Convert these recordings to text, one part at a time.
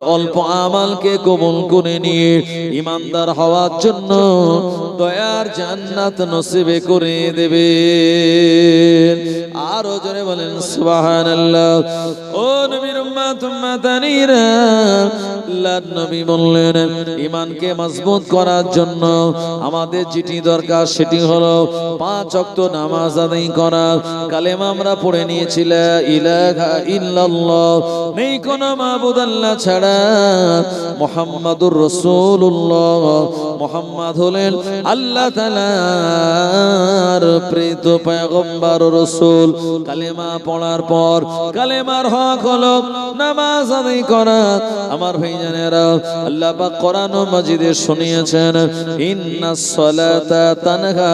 অল্প আমালকে কবুল করে নিয়ে ইমানদার হওয়ার জন্য দয়ার জান্নাত নসিবে করে দেবে। আরো জোরে বলেন সুবহানাল্লাহ। ও নবীর উম্মত উম্মতানিরা, আল্লাহর নবী বললেন ঈমানকে মজবুত করার জন্য আমাদের যেটি দরকার সেটি হলো 5 ওয়াক্ত নামাজ আদায় করা। কালেমা আমরা পড়ে নিয়েছি, লা ইলাহা ইল্লাল্লাহ, নেই কোন মাবুদ আল্লাহ ছাড়া, মুহাম্মাদুর রাসূলুল্লাহ, মুহাম্মদ হলেন আল্লাহ তাআলার প্রেরিত পয়গম্বর রাসূল। কালেমা পড়ার পর কালেমার হক হলো নামাজ আদায় করা। আমার ভাইজানেরা, আল্লাহ পাক কোরআন মাজিদে শুনিয়েছেন, ইন্নাস সালাতা তানহা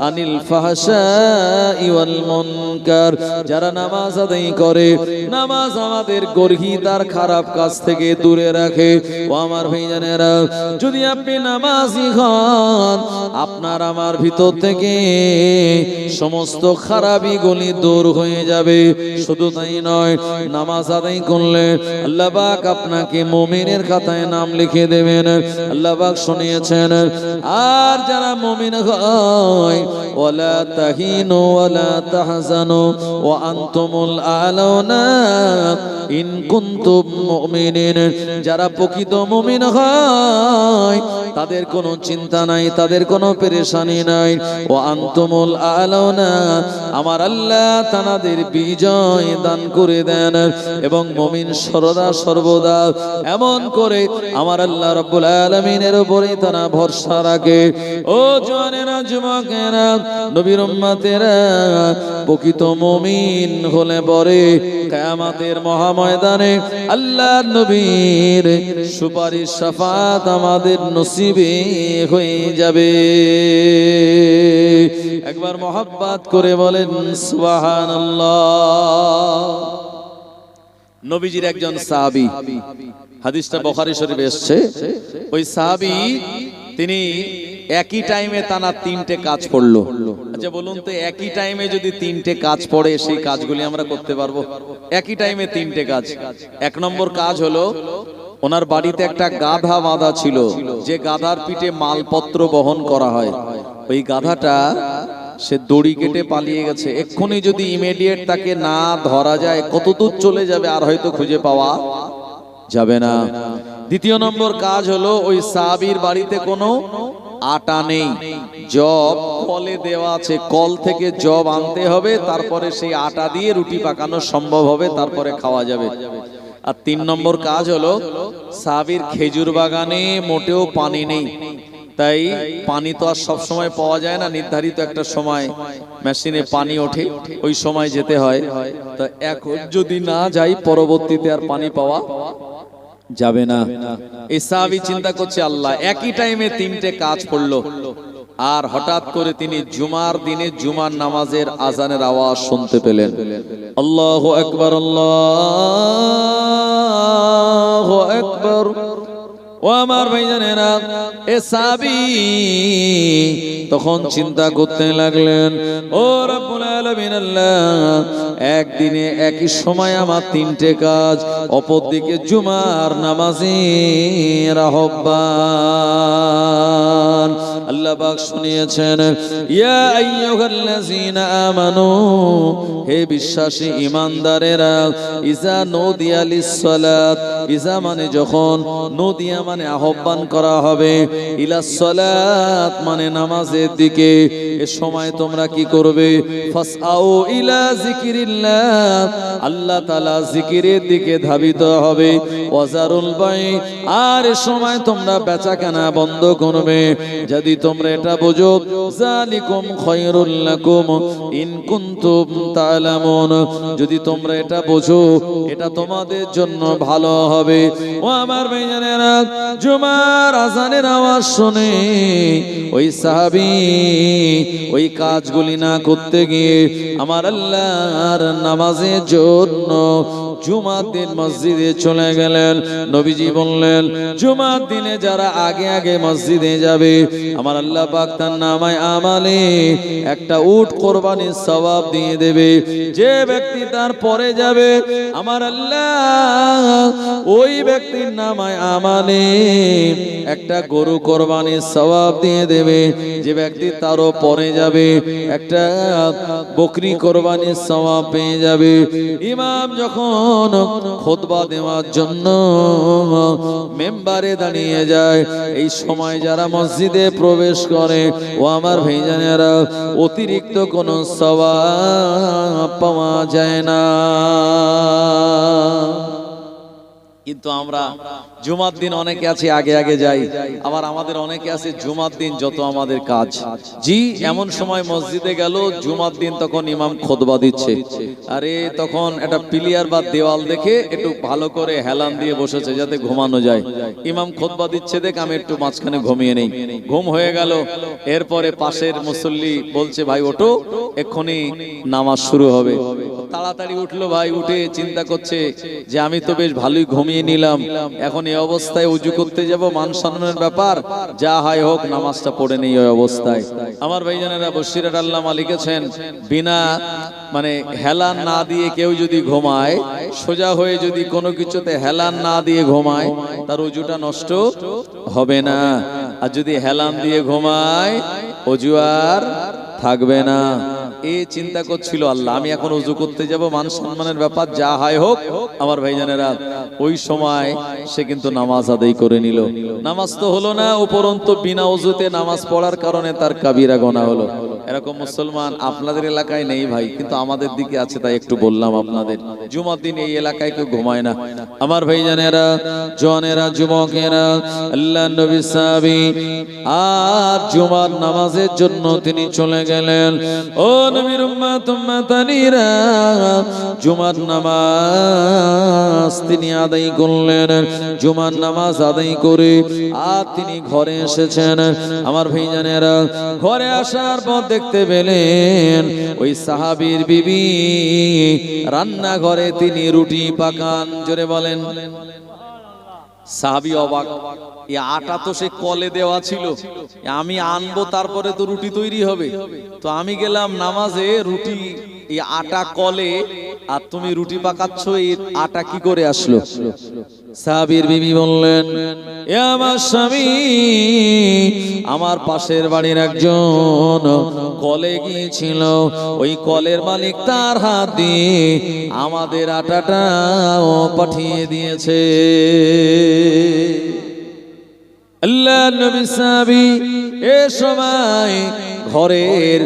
আনিল ফাহশাই ওয়াল মুনকার। যারা নামাজ আদায় করে, নামাজ আমাদের গর্হিতার খারাপ কাজ থেকে দূরে রাখে। ও আমার ভাইজানেরা, যদি আপনি নামাজি হন, আপনার আমার ভিতর থেকে সমস্ত খারাপি গুলি দূর হয়ে যাবে। শুধু তাই নয়, নামাজ আদায় করলে আল্লাহ পাক আপনাকে মুমিনের খাতায় নাম লিখে দেবেন। আল্লাহ পাক শুনিয়েছেন, আর যারা মুমিন হয়, ওয়ালা তাহিনু ওয়ালা তাহজানু ওয়া আনতুমুল আলাউনা ইন কুনতুম মুমিনিন। যারা প্রকৃত মুমিন হয়, তাদের কোনো চিন্তা নাই, তাদের কোনো পেরেশানি নাই। ও আনতুমুল আলাউনা, আমার আল্লাহ তাদের বিজয় দান করে দেন। এবং মুমিন সর্বদা এমন করে আমার আল্লাহ রাব্বুল আলামিনের উপরে তারা ভরসা রাখে। ও জওয়ানেরা, যুবকেরা, নবীর উম্মতেরা, প্রকৃত মুমিন হলে পরে কিয়ামতের মহাময়দানে আল্লাহর নবীর সুপারিশ শাফাত আমাদের নসিবে হয়ে যাবে। একবার মহব্বত করে বলেন সুবহানাল্লাহ। নবীজির একজন সাহাবী, হাদিসটা বুখারী শরীফে এসেছে, ওই সাহাবী তিনি একই টাইমে টানা 3টে কাজ পড়লো। আচ্ছা বলুন তো, একই টাইমে যদি 3টে কাজ পড়ে, সেই কাজগুলি আমরা করতে পারবো? একই টাইমে 3টে কাজ। 1 নম্বর কাজ হলো, ওনার বাড়িতে একটা গাধা বাঁধা ছিল, যে গাধার পিঠে মালপত্র বহন করা হয়। ওই গাধাটা সে দড়ি কেটে পালিয়ে গেছে। এক্ষুনি যদি ইমিডিয়েট তাকে না ধরা যায়, কত দূর চলে যাবে আর হয়তো খুঁজে পাওয়া যাবে না। 2 নম্বর কাজ হলো, ওই সাহাবীর বাড়িতে কোনো আটা নেই, জব কলে দেওয়া আছে, কল থেকে জব আনতে হবে, তারপরে সেই আটা দিয়ে রুটি পাকানো সম্ভব হবে, তারপরে খাওয়া যাবে। আর 3 নম্বর কাজ হলো, সাহাবীর খেজুর বাগানে মোটেও পানি নেই, তাই পানি তো আর সব সময় পাওয়া যায় না, নির্ধারিত একটা সময় মেশিনে পানি ওঠে, ওই সময় যেতে হয়। তো এখন যদি না যাই, পরবর্তীতে আর পানি পাওয়া যাবে না। এই সাহাবী চিন্তা করছে, আল্লাহ একই টাইমে 3টে কাজ পড়লো, আর হঠাৎ করে তিনি জুমার দিনে জুমার নামাজের আজানের আওয়াজ শুনতে পেলেন। আল্লাহু আকবার, আল্লাহু আকবার। ও আমার ভাইজানেরা, এ সাহাবী তখন চিন্তা করতে লাগলেন, ও রব্বুল আলামিন, আল্লাহ একদিনে একই সময় আমার 3টে কাজ, অপরদিকে জুমার নামাজের আহ্বান। আল্লাহ পাক শুনিয়েছেন, ইয়া আইয়ুহাল্লাযীনা আমানু, হে বিশ্বাসী ঈমানদারেরা, ইজা নুদিয়া লিস-সালাত, ইজা মানে যখন, নুদিয়া মানে আহ্বান করা হবে, ইলাস সালাত মানে নামাজের দিকে, এ সময় তোমরা কি করবে? ফাসআউ ইলা যিকিরিল্লাহ, আল্লাহ তাআলা জিকিরের দিকে ধাবিত হবে। ওয়াজারুল বাই, আর এ সময় তোমরা বেচাকেনা বন্ধ করবে। যদি তোমরা এটা বোঝো, যালিকুম খায়রুল লাকুম ইন কুনতুম তা'লামুন, যদি তোমরা এটা বোঝো, এটা তোমাদের জন্য ভালো হবে। ও আমার ভাইজানেরা, জুমার আজানের আওয়াজ শুনে ওই সাহাবী ওই কাজগুলি না করতে গিয়ে আমার আল্লাহর নামাজের জন্য জুমার দিন মসজিদে চলে গেলেন। নবীজি বললেন জুমার দিনে যারা আগে আগে মসজিদে যাবে আমার আল্লাহ পাক তার নামায় আমালে একটা উট কোরবানির সওয়াব দিয়ে দেবে। যে ব্যক্তি তার পরে যাবে আমার আল্লাহ ওই ব্যক্তির নামায় আমালে একটা গরু কোরবানির সওয়াব দিয়ে দেবে। যে ব্যক্তি তারও পরে যাবে একটা বকরি কোরবানির সওয়াব পেয়ে যাবে। ইমাম যখন খুতবা দেওয়ার জন্য মেম্বারে দাঁড়িয়ে যায় এই সময় যারা মসজিদে প্রবেশ করে ও আমার ভাইজানেরা অতিরিক্ত কোনো সওয়াব পাওয়া যায় না। কিন্তু আমরা জুমার দিন অনেকে আছে আগে আগে যাই, আবার আমাদের অনেকে আছে জুমার দিন যত আমাদের কাজ। জি, এমন সময় মসজিদে গেল জুমার দিন, তখন ইমাম খুতবা দিচ্ছে, আরে তখন একটা পিলিয়ার বা দেওয়াল দেখে একটু ভালো করে হেলান দিয়ে বসেছে যাতে ঘুমানো যায়। ইমাম খুতবা দিচ্ছে দেখ আমি একটু মাঝখানে ঘুমিয়ে নেই, ঘুম হয়ে গেল। এরপরে পাশের মুসল্লি বলছে ভাই ওঠো এক্ষুনি নামাজ শুরু হবে। তাড়াতাড়ি উঠলো ভাই, উঠে চিন্তা করছে যে আমি তো বেশ ভালোই ঘুমিয়ে নিলাম, এখন এই অবস্থায় উজু করতে যাব, মান সম্মানের ব্যাপার, যা হয় হোক নামাজটা পড়ে নেই। ওই অবস্থায় আমার ভাইজানেরা বশিরাত আল্লামা লিখেছেন বিনা মানে হেলান না দিয়ে কেউ যদি ঘুমায়, সোজা হয়ে যদি কোনো কিছুতে হেলান না দিয়ে ঘুমায় তার উজুটা নষ্ট হবে না, আর যদি হেলান দিয়ে ঘুমায় অজু আর থাকবে না। এই চিন্তা করছিল আল্লাহ আমি এখন ওযু করতে যাব, মান সম্মানের ব্যাপার, যা হয় হোক। আমার ভাইজানেরা ওই সময় সে কিন্তু নামাজ আদায় করে নিল। নামাজ তো হলো না, উপরন্তু বিনা ওযুতে নামাজ পড়ার কারণে তার কাবিরা গুনাহ হলো। এরকম মুসলমান আপনাদের এলাকায় নেই ভাই, কিন্তু আমাদের দিকে আছে, তাই একটু বললাম আপনাদের। জুমার দিন এই এলাকায় কেউ ঘুমায় না। আমার ভাইজানেরা, জওয়ানেরা, যুবকেরা, আল্লাহর নবী সাহাবী আর জুমার নামাজের জন্য তিনি চলে গেলেন। ও নবীর উম্মত উম্মতানিরা, জুমার নামাজ তিনি আদায় করলেন। জুমার নামাজ আদায় করে আর তিনি ঘরে এসেছেন। আমার ভাইজানেরা, ঘরে আসার পর দেখতে পেলেন ওই সাহাবীর বিবি রান্নাঘরে তিনি রুটি পাকান। জোরে বলেন। সাহাবী অবাক, এই আটা তো সে কলে দেওয়া ছিল, আমি আনবো তারপরে তো রুটি তৈরি হবে, তো আমি গেলাম নামাজে, রুটি এই আটা কলে আর তুমি রুটি পাকাচ্ছ, এই আটা কি করে আসলো? সাহাবীর বিবি বললেন, এ আমার স্বামী, আমার পাশের বাড়ির একজন কলে গিয়েছিল, ওই কলের মালিক তার হাত দিয়ে আমাদের আটাটা পাঠিয়ে দিয়েছে। আল্লাহর নবী সাহাবী এ সময় ঘরের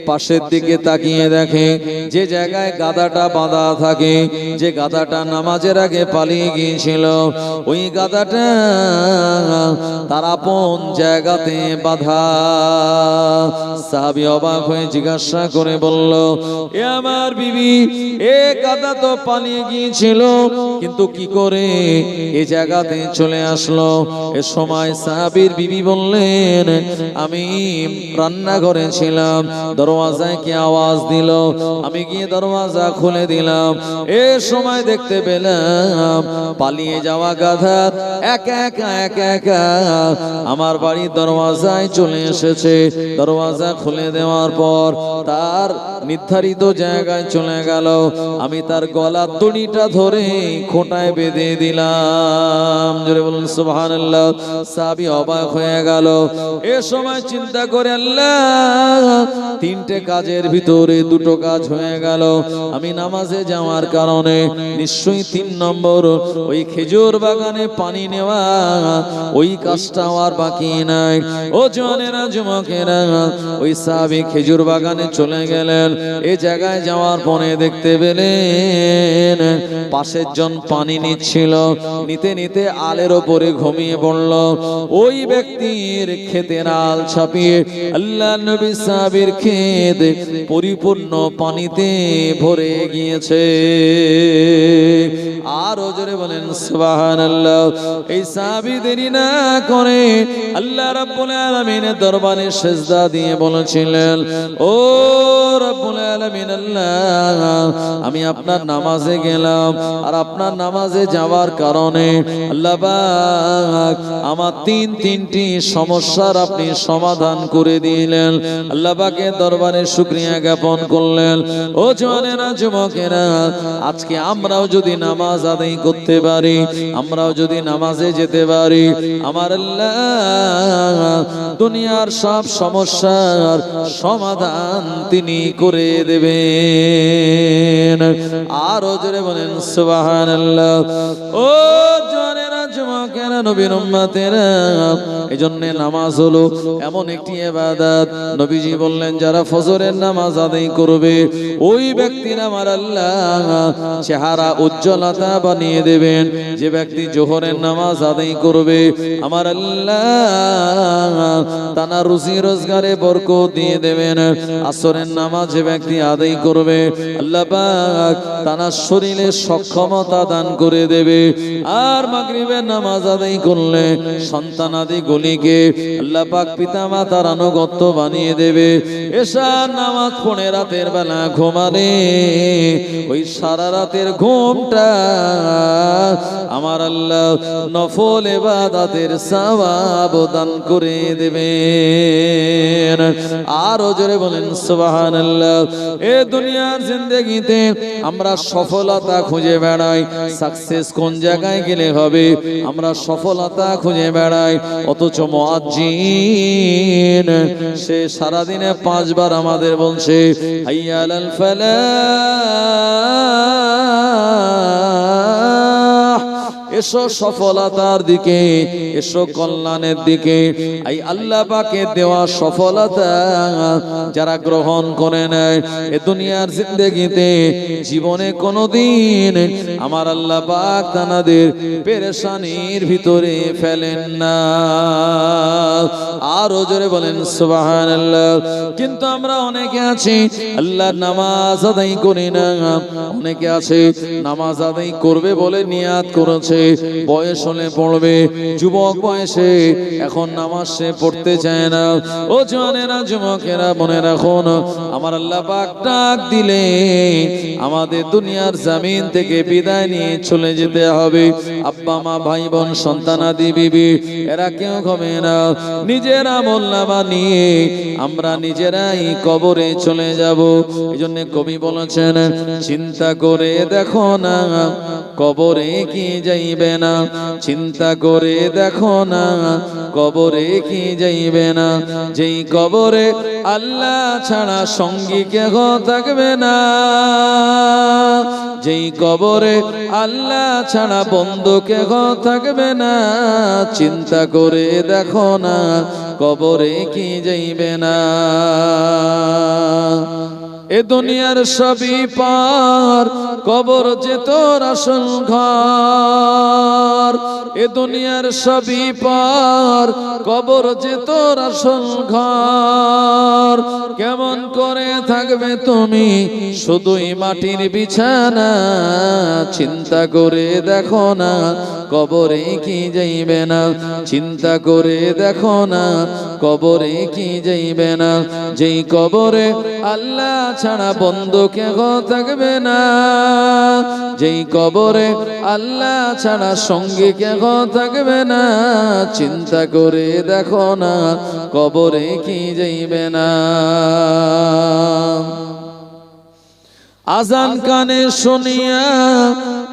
পাশের দিকে তাকিয়ে দেখে যে জায়গায় গাধাটা বাঁধা থাকে, যে গাধাটা নামাজের আগে পালিয়ে গিয়েছিল, ওই গাধাটা তার আপন জায়গাতে বাঁধা। সাহাবী অবাক হয়ে জিজ্ঞাসা করে বলল, এ আমার বিবি, এ গাধা তো পালিয়ে গিয়েছিল, কিন্তু কি করে এই জায়গাতে চলে আসলো? এ সময় সাহাবীর বিবি বললেন, আমি রান্নাঘরে ছিলাম, দরওয়াজায় কি আওয়াজ দিল, আমি গিয়ে দরওয়াজা খুলে দিলাম। এ সময় দেখতে পেলাম পালিয়ে যাওয়া গাধা একা একা আমার বাড়ির দরওয়াজায় চলে এসেছে। দরওয়াজা খুলে দেওয়ার পর তার নির্ধারিত জায়গায় চলে গেল। আমি তার গলার দড়িটা ধরে খোঁটায় বেঁধে দিলাম। জোরে বলুন সুবহানাল্লাহ। সাহাবী অবাক হয়ে গেল। এ সময় চিন্তা করে, আল্লাহ, তিনটে কাজের ভিতরে দুটো কাজ হয়ে গেল। আমি নামাজে যাওয়ার কারণে নিশ্চয়ই 3 নম্বর ওই খেজুর বাগানে পানি নেওয়া, ওই কাজটা আর বাকি নাই। ও জওয়ানেরা, যুবকেরা, ওই সাহাবী খেজুর বাগানে চলে গেলেন। এই জায়গায় যাওয়ার পরে দেখতে পেলেন পাশের জন পানি নিচ্ছিল, নিতে নিতে আলের ওপরে ঘুমিয়ে পড়ল। ওই ব্যক্তির ক্ষেতের আল ছাপিয়ে আল্লাহ নবী সাহাবীর ক্ষেত পরিপূর্ণ পানিতে ভরে গিয়েছে। আরো জোরে বলেন সুবহানাল্লাহ। এই সাহাবী দেরি না করে আল্লাহ রাব্বুল আলামিনের দরবারে সিজদা দিয়ে বলেছিলেন, ও রাব্বুল আলামিন আল্লাহ, আমি আপনার নামাজে গেলাম আর আপনার নামাজে যাওয়ার কারণে আল্লাহ পাক আমার তিনটি সমস্যার আপনি সমাধান করে দিলেন। আল্লাহ পাকের দরবারে শুকরিয়া জ্ঞাপন করলেন। ও জওয়ানেরা, যুবকেরা, আজকে আমরাও যদি নামাজ আদায় করতে পারি, আমরাও যদি নামাজে যেতে পারি, আমার আল্লাহ দুনিয়ার সব সমস্যার সমাধান তিনি করে দেবেন। আরো জোরে বলেন সুবহানাল্লাহ। ও জওয়ানেরা, যুবকেরা, নবীর উম্মতেরা, এজন্য নামাজ হলো এমন একটি ইবাদত, নবীজি বললেন যারা ফজরের নামাজ আদায় করবে ওই ব্যক্তির আমার আল্লাহ চেহারা উজ্জ্বলতা বানিয়ে দেবেন। যে ব্যক্তি জোহরের নামাজ আদায় করবে আমার আল্লাহ তানা রুজি রোজগারে বরকত দিয়ে দেবেন। আসরের নামাজ যে ব্যক্তি আদায় করবে আল্লাহ পাক তানা শরীরে সক্ষমতা দান করে দেবে। আর মাগরিবের নামাজ আদায় করলে সন্তানাদি গুলিকে আল্লাহ পাক পিতা মাতার আনুগত্য বানিয়ে দেবে। এশার নামাজ পড়ে রাতের বেলা ঘুমালে ওই সারা রাতের ঘুমটা আমার আল্লাহ নফল ইবাদতের সওয়াব দান করে দেবেন। আরো জোরে বলেন সুবহানাল্লাহ। এ দুনিয়ার জিন্দেগিতে আমরা সফলতা খুঁজে বেড়াই, সাকসেস কোন জায়গায় গেলে হবে আমরা সফলতা খুঁজে বেড়াই, অথচ মুয়াজ্জিন সে সারাদিনে 5 বার আমাদের বলছে হাইয়া আলাল ফালাহ, এসো সফলতার দিকে, এসো কল্যাণের দিকে। এই আল্লাহ পাকের দেওয়া সফলতা যারা গ্রহণ করে নেয় এ দুনিয়ার জিন্দেগিতে জীবনে কোনোদিন আমার আল্লাহ পাক তাদের পেরেশানির ভিতরে ফেলেন না। আরো জোরে বলেন সুবহানাল্লাহ। কিন্তু আমরা অনেকে আছি আল্লাহর নামাজ আদায় করি না, অনেকে আছে নামাজ আদায় করবে বলে নিয়াত করেছে, বয়স হলে পড়বে, যুবক বয়সে এখন নামাজ সে পড়তে চায় না। ও জওয়ানেরা, যুবকেরা, মনে রাখুন আমার আল্লাহ পাক ডাক দিলে আমাদের দুনিয়ার জমিন থেকে বিদায় নিয়ে চলে যেতে হবে। আব্বা মা ভাই বোন সন্তানাদি বিবি এরা কেউ হবে না, নিজের আমল নামা নিয়ে আমরা নিজেরাই কবরে চলে যাব। এইজন্য কবি বলেছেন চিন্তা করে দেখো না কবরে কি যাইবে না, চিন্তা করে দেখো না কবরে কি যাইবে না, যেই কবরে আল্লাহ ছাড়া সঙ্গী কেহ থাকবে না, যেই কবরে আল্লাহ ছাড়া বন্ধু কেহ থাকবে না, চিন্তা করে দেখো না কবরে কি যাইবে না। এ দুনিয়ার সবই পার, কবর যে তোর আসল ঘর। এ দুনিয়ার সবই পার, কবর যে তোর আসল ঘর। কেমন করে থাকবে তুমি শুধুই মাটির বিছানা, চিন্তা করে দেখো না কবরে কি যাইবে না, চিন্তা করে দেখো না কবরে কি যাইবে না, যেই কবরে আল্লাহ ছাড়া বন্ধু কেহ থাকবে না, যেই কবরে আল্লাহ ছাড়া সঙ্গী কেহ থাকবে না, চিন্তা করে দেখো না কবরে কি যাইবে না। আজান কানে শুনিয়া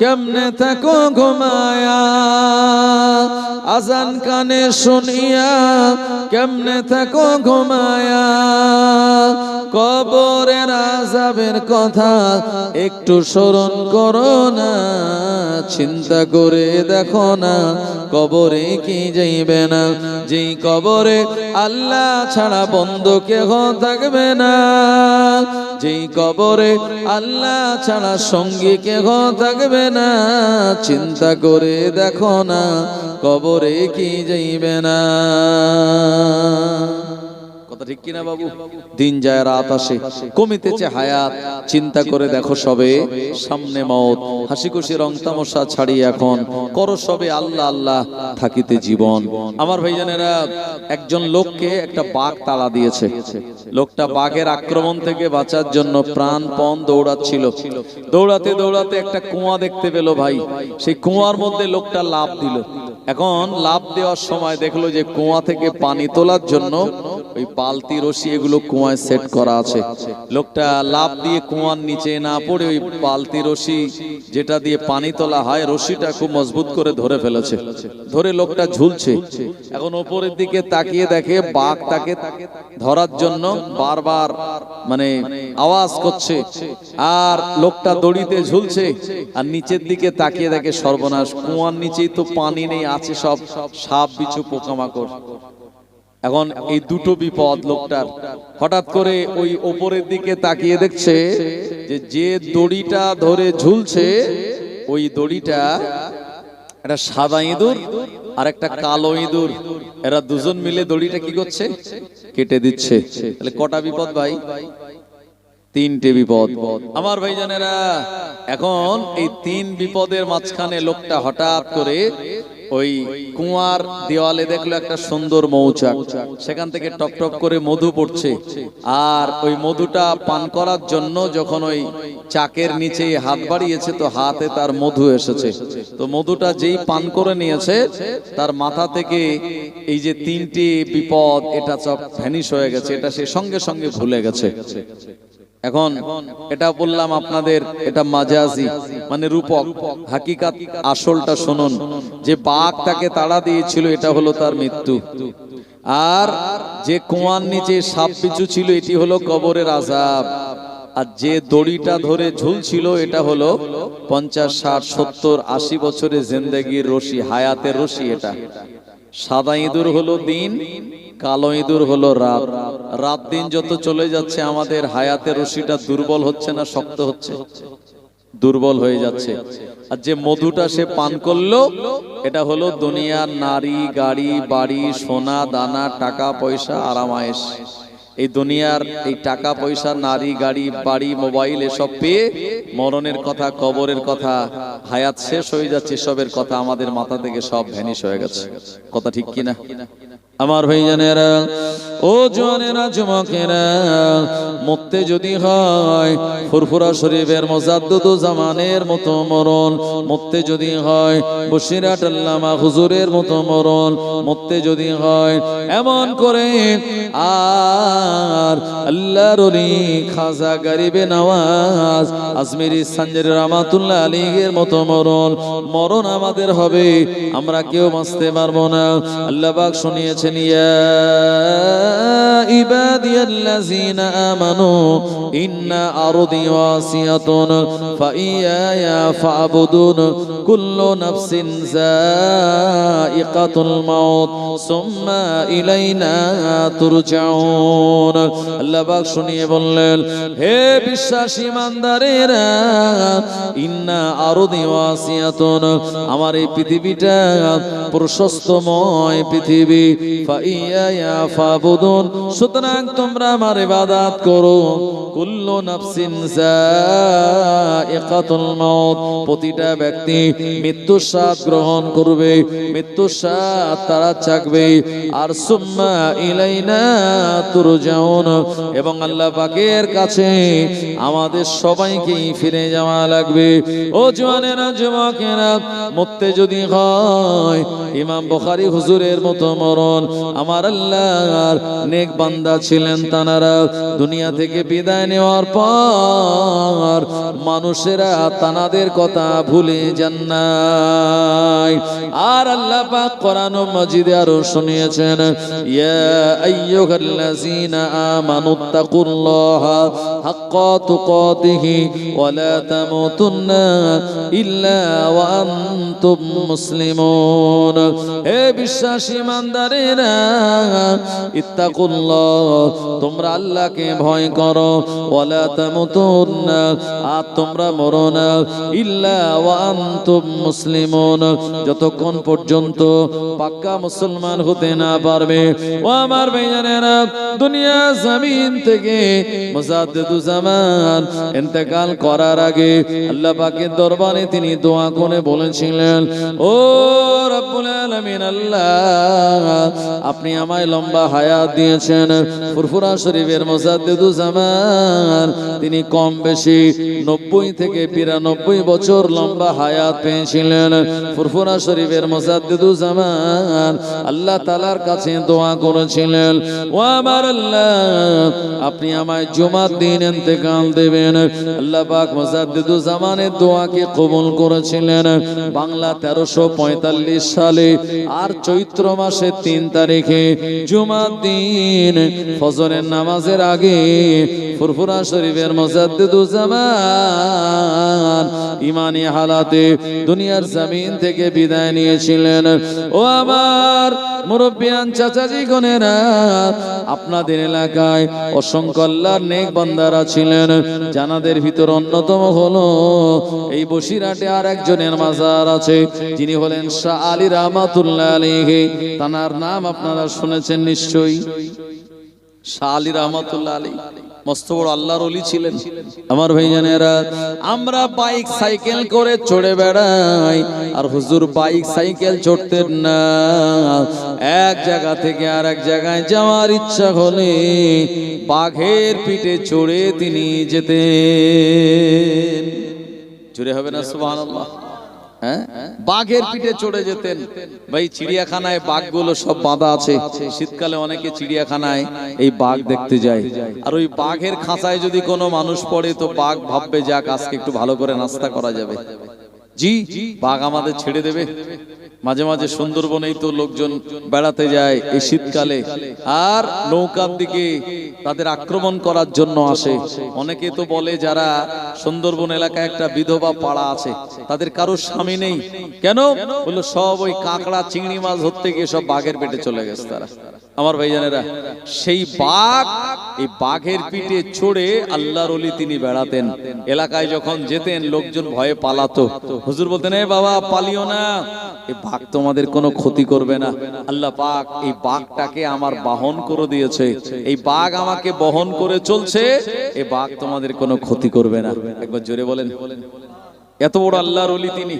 কেমনে থাকো ঘুমায়া, আজান কানে শুনিয়া কেমনে থাকো ঘুমায়া, কবরের আযাবের কথা একটু স্মরণ করো না, চিন্তা করে দেখো না কবরে কি যাইবে না, যেই কবরে আল্লাহ ছাড়া বন্ধু কেহ থাকবে না, যেই কবরে আল্লাহ ছাড়া সঙ্গী কেহ থাকবে না, চিন্তা করে দেখো না কবরে কি যাইবে না। কথা ঠিক কিনা বাবু? দিন যায় রাত আসে, কমিতেছে হায়াত, চিন্তা করে দেখো সবে সামনে মওত। হাসি খুশি রং তামাশা ছাড়িয়ে এখন করো সবে আল্লাহ আল্লাহ, থাকিতে জীবন। আমার ভাইজানেরা, একজন লোককে একটা বাঘ তাড়া দিয়েছে। লোকটা বাঘের আক্রমণ থেকে বাঁচার জন্য প্রাণপণ দৌড়াচ্ছিল। দৌড়াতে দৌড়াতে একটা কুয়া দেখতে পেল ভাই। সেই কুয়ার মধ্যে লোকটা লাফ দিল। এখন লাফ দেওয়ার সময় দেখলো যে কুয়া থেকে পানি তোলার জন্য ওই পালতি রশি এগুলো কুয়ায় সেট করা আছে। লোকটা লাফ দিয়ে কুয়ার নিচে না পড়ে ওই পালতি রশি যেটা দিয়ে পানি তোলা হয়, রশিটা খুব মজবুত করে ধরে ফেলেছে। ধরে লোকটা ঝুলছে। এখন উপরের দিকে তাকিয়ে দেখে বাঘ তাকে ধরার জন্য বারবার মানে আওয়াজ করছে, আর লোকটা দড়িতে ঝুলছে। আর নিচের দিকে তাকিয়ে দেখে সর্বনাশ, কুয়ার নিচেই তো পানি নেই, আছে সব সাপ বিচ্ছু পোকামাকড়। এখন এই দুটো বিপদ লোকটার। হঠাৎ করে ওই ওপরের দিকে তাকিয়ে দেখছে যে দড়িটা ধরে ঝুলছে, ওই দড়িটা একটা সাদা ইঁদুর আর একটা কালো ইঁদুর, এরা দুজন মিলে দড়িটা কি করছে, কেটে দিচ্ছে। তাহলে কটা বিপদ ভাই? তিনটে বিপদ। আমার ভাইজানেরা, এখন এই তিন বিপদের মাঝখানে লোকটা হঠাৎ করে ওই কুয়ার দেওয়ালে দেখলো একটা সুন্দর মৌচাক, সেখান থেকে টপ টপ করে মধু পড়ছে। আর ওই মধুটা পান করার জন্য যখন ওই চাকের নিচে হাত বাড়িয়েছে, তো হাতে তার মধু এসেছে। তো মধুটা যেই পান করে নিয়েছে, তার মাথা থেকে এই যে তিনটি বিপদ এটা সব ভ্যানিশ হয়ে গেছে, এটা সে সঙ্গে সঙ্গে ভুলে গেছে। এখন এটা বললাম আপনাদের, এটা মাজাজি মানে রূপক, হাকিকাত আসলটা শুনুন। যে বাঘ তাকে তাড়া দিয়েছিল এটা হলো তার মৃত্যু, আর যে কুয়ার নিচে সাপ বিচ্ছু ছিল এটি হলো কবরের আযাব, আর যে দড়িটা ধরে ঝুলছিল এটা হলো 50, 60, 70, 80 বছরের জিন্দেগির রশি, হায়াতের রশি। এটা সাদা ইঁদুর হলো দিন, কালো ইঁদুর হলো রাত। রাত দিন যত চলে যাচ্ছে আমাদের হায়াতের রশিটা দুর্বল হচ্ছে না শক্ত হচ্ছে? দুর্বল হয়ে যাচ্ছে। আর যে মধুটা সে পান করলো এটা হলো দুনিয়ার নারী, গাড়ি, বাড়ি, সোনা দানা, টাকা পয়সা, আরামায়েশ। এই দুনিয়ার এই টাকা পয়সা, নারী, গাড়ি, বাড়ি, মোবাইল এসব পেয়ে মরণের কথা, কবরের কথা, হায়াত শেষ হয়ে যাচ্ছে, সবের কথা আমাদের মাথা থেকে সব ভ্যানিশ হয়ে গেছে। কথা ঠিক কিনা? আমার ভাইজানেরা, ও জওয়ানেরা, যুবকেরা, মরতে যদি হয় ফুরফুরা শরীফের মুজাদ্দিদু জামানের মতো মরণ, মরতে যদি হয় বসিরাট আল্লামা হুজুরের মতো মরণ, মরতে যদি হয় এমন করে আর আল্লাহর ওলি খাজা গরিবে নওয়াজ আজমিরি সানজারি রহমাতুল্লাহ আলাইহির মতো মরণ আমাদের হবে, আমরা কেউ বাঁচতে পারবো না। আল্লাহ পাক শুনিয়েছেন, ইয়া ইবাদিয়াল্লাযীনা আমানু ইন্না আরদি ওয়াসিয়াতুন ফাইয়া ফা'বুদুন কুল্লু নাফসিন যায়িকাতুল মাউত সুম্মা ইলাইনা তুরজাউন। আল্লাহ পাক শুনিয়ে বললেন, হে বিশ্বাসী ইমানদারেরা, ইন্না আরদি ওয়াসিয়াতুন, আমার এই পৃথিবীটা প্রশস্তময় পৃথিবী, ফাইয়া ফা'বুদুন, সুতরাং তোমরা আমার ইবাদত করো। কুল্লু নাফসিন যায়িকাতুল মাউত, প্রতিটা ব্যক্তি মৃত্যুর স্বাদ গ্রহণ করবে, মৃত্যুর স্বাদ তারা চাখবে। আর সুম্মা ইলাইনা তুরজাউন, এবং আল্লাহ পাকের কাছে আমাদের সবাইকেই ফিরে যাওয়া লাগবে। ও জওয়ানেরা, যুবকেরা, মরতে যদি হয় ইমাম বুখারী হুজুরের মতো মরণ, আমার আল্লাহর নেক বান্দা ছিলেন তানারা দুনিয়া থেকে বিদায় নেওয়ার পর মানুষেরা তানাদের কথা ভুলে যান নাই। আর আল্লাহ পাক কোরআন মাজিদে আরো শুনিয়েছেন, ইয়া আইয়ুহাল্লাযীনা আমানুত্তাকুল্লাহা হাক্কা তুকাতিহি ওয়া লা তামুতুন্না ইল্লা ওয়া আনতুম মুসলিমুন। হে বিশ্বাসী ইমানদারেরা, ইত্তাকুল্লাহ, তোমরা আল্লাহকে ভয় করো, ওয়ালা তামুতুন্না, আর তোমরা মরো না, ইল্লা ওয়া আনতুম মুসলিমুন, যতক্ষণ পর্যন্ত পাক্কা মুসলমান হতে না পারবে। ও আমার ভাইজানেরা, দুনিয়া জমিন থেকে মুজাদ্দিদুজ্জামান ইন্তেকাল করার আগে আল্লাহ পাকের দরবারে তিনি দোয়া করে বলেছিলেন, ও রব্বুল আলামিন, আল্লাহ আপনি আমায় লম্বা হায়াত দিয়েছেন। ফুরফুরা শরীফের মুজাদ্দিদুজ্জামান তিনি কম বেশি 90 থেকে 92 বছর লম্বা হায়াত পেয়েছিলেন। ফুরফুরা শরীফের মুজাদ্দিদুজ্জামান আল্লাহ তাআলার কাছে দোয়া করেছিলেন, ও আমার আল্লাহ আপনি আমায় জুমার দিন ইন্তেকাল দেবেন। আল্লাহ পাক মুজাদ্দিদুজ্জামানের দোয়াকে কবুল করেছিলেন। বাংলা 1345 সালে আর চৈত্র মাসের 3 তারিখে জুমার দিন ফজরের নামাজের আগে ফুরফুরা শরীফের মুজাদ্দিদুজ্জামান ইমানি হালাতে দুনিয়ার জমিন থেকে বিদায় নিয়েছিলেন। ও আমার মুরব্বিয়ান চাচাজি গণেরা, আপনাদের এলাকায় অসংখ্য আল্লাহর নেক বান্দারা ছিলেন, জানাদের ভিতর অন্যতম হলো এই বসিরহাটে আর একজনের মাজার আছে, যিনি হলেন শাহ আলী রহমাতুল্লাহ আলাইহি। তার নাম আপনারা শুনেছেন নিশ্চয়ই, শাহ আলী রহমাতুল্লাহ আলাইহি মস্ত বড় আল্লাহর ওলি ছিলেন। আমার ভাইজানেরা, আমরা বাইক সাইকেল করে চড়ে বেড়াই, আর হুজুর বাইক সাইকেল চড়তেন না। এক জায়গা থেকে আর এক জায়গায় যাওয়ার ইচ্ছা হলে বাঘের পিঠে চড়ে তিনি যেতেন। জোরে হবে না সুবহানাল্লাহ? বাঘের পিঠে চড়ে যেতেন। ভাই, চিড়িয়াখানায় বাঘগুলো সব বাঁধা আছে, শীতকালে অনেকে চিড়িয়াখানায় এই বাঘ দেখতে যায়, আর ওই বাঘের খাঁচায় যদি কোনো মানুষ পড়ে তো বাঘ ভাববে যাক আজকে একটু ভালো করে নাস্তা করা যাবে। জি, বাঘ আমাদের ছেড়ে দেবে। মাঝে মাঝে সুন্দরবনেই তো লোকজন বেড়াতে যায় এই শীতকালে, আর নৌকার দিকে তাদের আক্রমণ করার জন্য আসে। অনেকে তো বলে যারা সুন্দরবন এলাকায় একটা বিধবা পাড়া আছে, তাদের কারোর স্বামী নেই, কেন বললো সব ওই কাঁকড়া চিংড়ি মাছ ধরতে গিয়ে সব বাঘের পেটে চলে গেছে তারা। আমার ভাইজানেরা, সেই বাঘ, এই বাঘের পিঠে চড়ে আল্লাহর ওলি তিনি বেড়াতেন। এলাকায় যখন যেতেন লোকজন ভয়ে পালাতো। হুজুর বলতেন, এ বাবা পালিও না, এই বাঘ তোমাদের কোনো ক্ষতি করবে না। আল্লাহ পাক এই বাঘটাকে আমার বাহন করে দিয়েছে, এই বাঘ আমাকে বহন করে চলছে, এই বাঘ তোমাদের কোনো ক্ষতি করবে না। একবার জোরে বলেন, এত বড় আল্লাহর ওলি তিনি।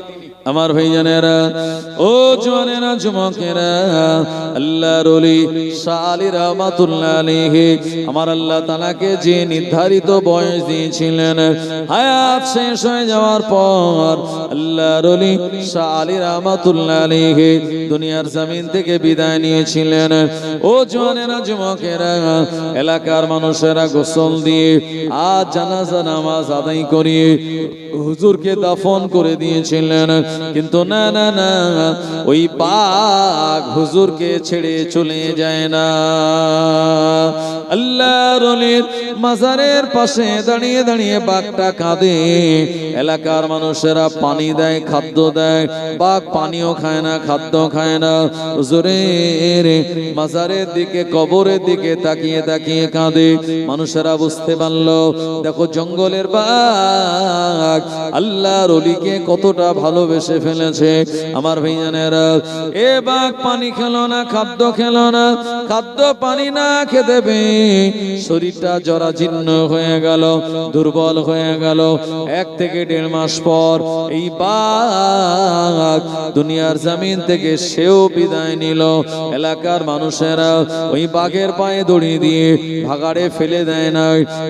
আমার ভাইজানেরা, ও জওয়ানেরা, যুবকেরা, আল্লাহর ওলি শাহ আলী রহমাতুল্লাহ আলাইহি আমার আল্লাহ তাআলাকে যে নির্ধারিত বয়স দিয়েছিলেন, হায়াত শেষ হয়ে যাওয়ার পর আল্লাহর ওলি শাহ আলী রহমাতুল্লাহ আলাইহি দুনিয়ার জমিন থেকে বিদায় নিয়েছিলেন। ও জওয়ানেরা, যুবকেরা, এলাকার মানুষেরা গোসল দিয়ে আর জানাজা নামাজ আদায় করিয়ে হুজুরকে দাফন করে দিয়েছিলেন, কিন্তু না না না, ওই বাঘ হুজুরকে ছেড়ে চলে যায় না। আল্লাহর ওলির মাজারের পাশে দাঁড়িয়ে দাঁড়িয়ে বাঘটা কাঁদে। এলাকার মানুষেরা পানি দেয়, খাদ্য দেয়, বাঘ পানিও খায় না, খাদ্য খায় না। হুজুরের মাজারের দিকে, কবরের দিকে তাকিয়ে তাকিয়ে কাঁদে। মানুষেরা বুঝতে পারলো, দেখো জঙ্গলের বাঘ আল্লাহর ওলিকে কতটা ভালোবেসে ফেলেছে। আমার ভাইজানেরা, এ বাঘ পানি খেলো না, খাদ্য খেলো না, খাদ্য পানি না খেতে পেয়ে শরীরটা জরাজীর্ণ হয়ে গেল, দুর্বল হয়ে গেল। 1 থেকে 1.5 মাস পর এই বাঘ দুনিয়ার জমিন থেকে সেও বিদায় নিল। এলাকার মানুষেরা ওই বাঘের পায়ে দড়ি দিয়ে ভাগাড়ে ফেলে দেয় না।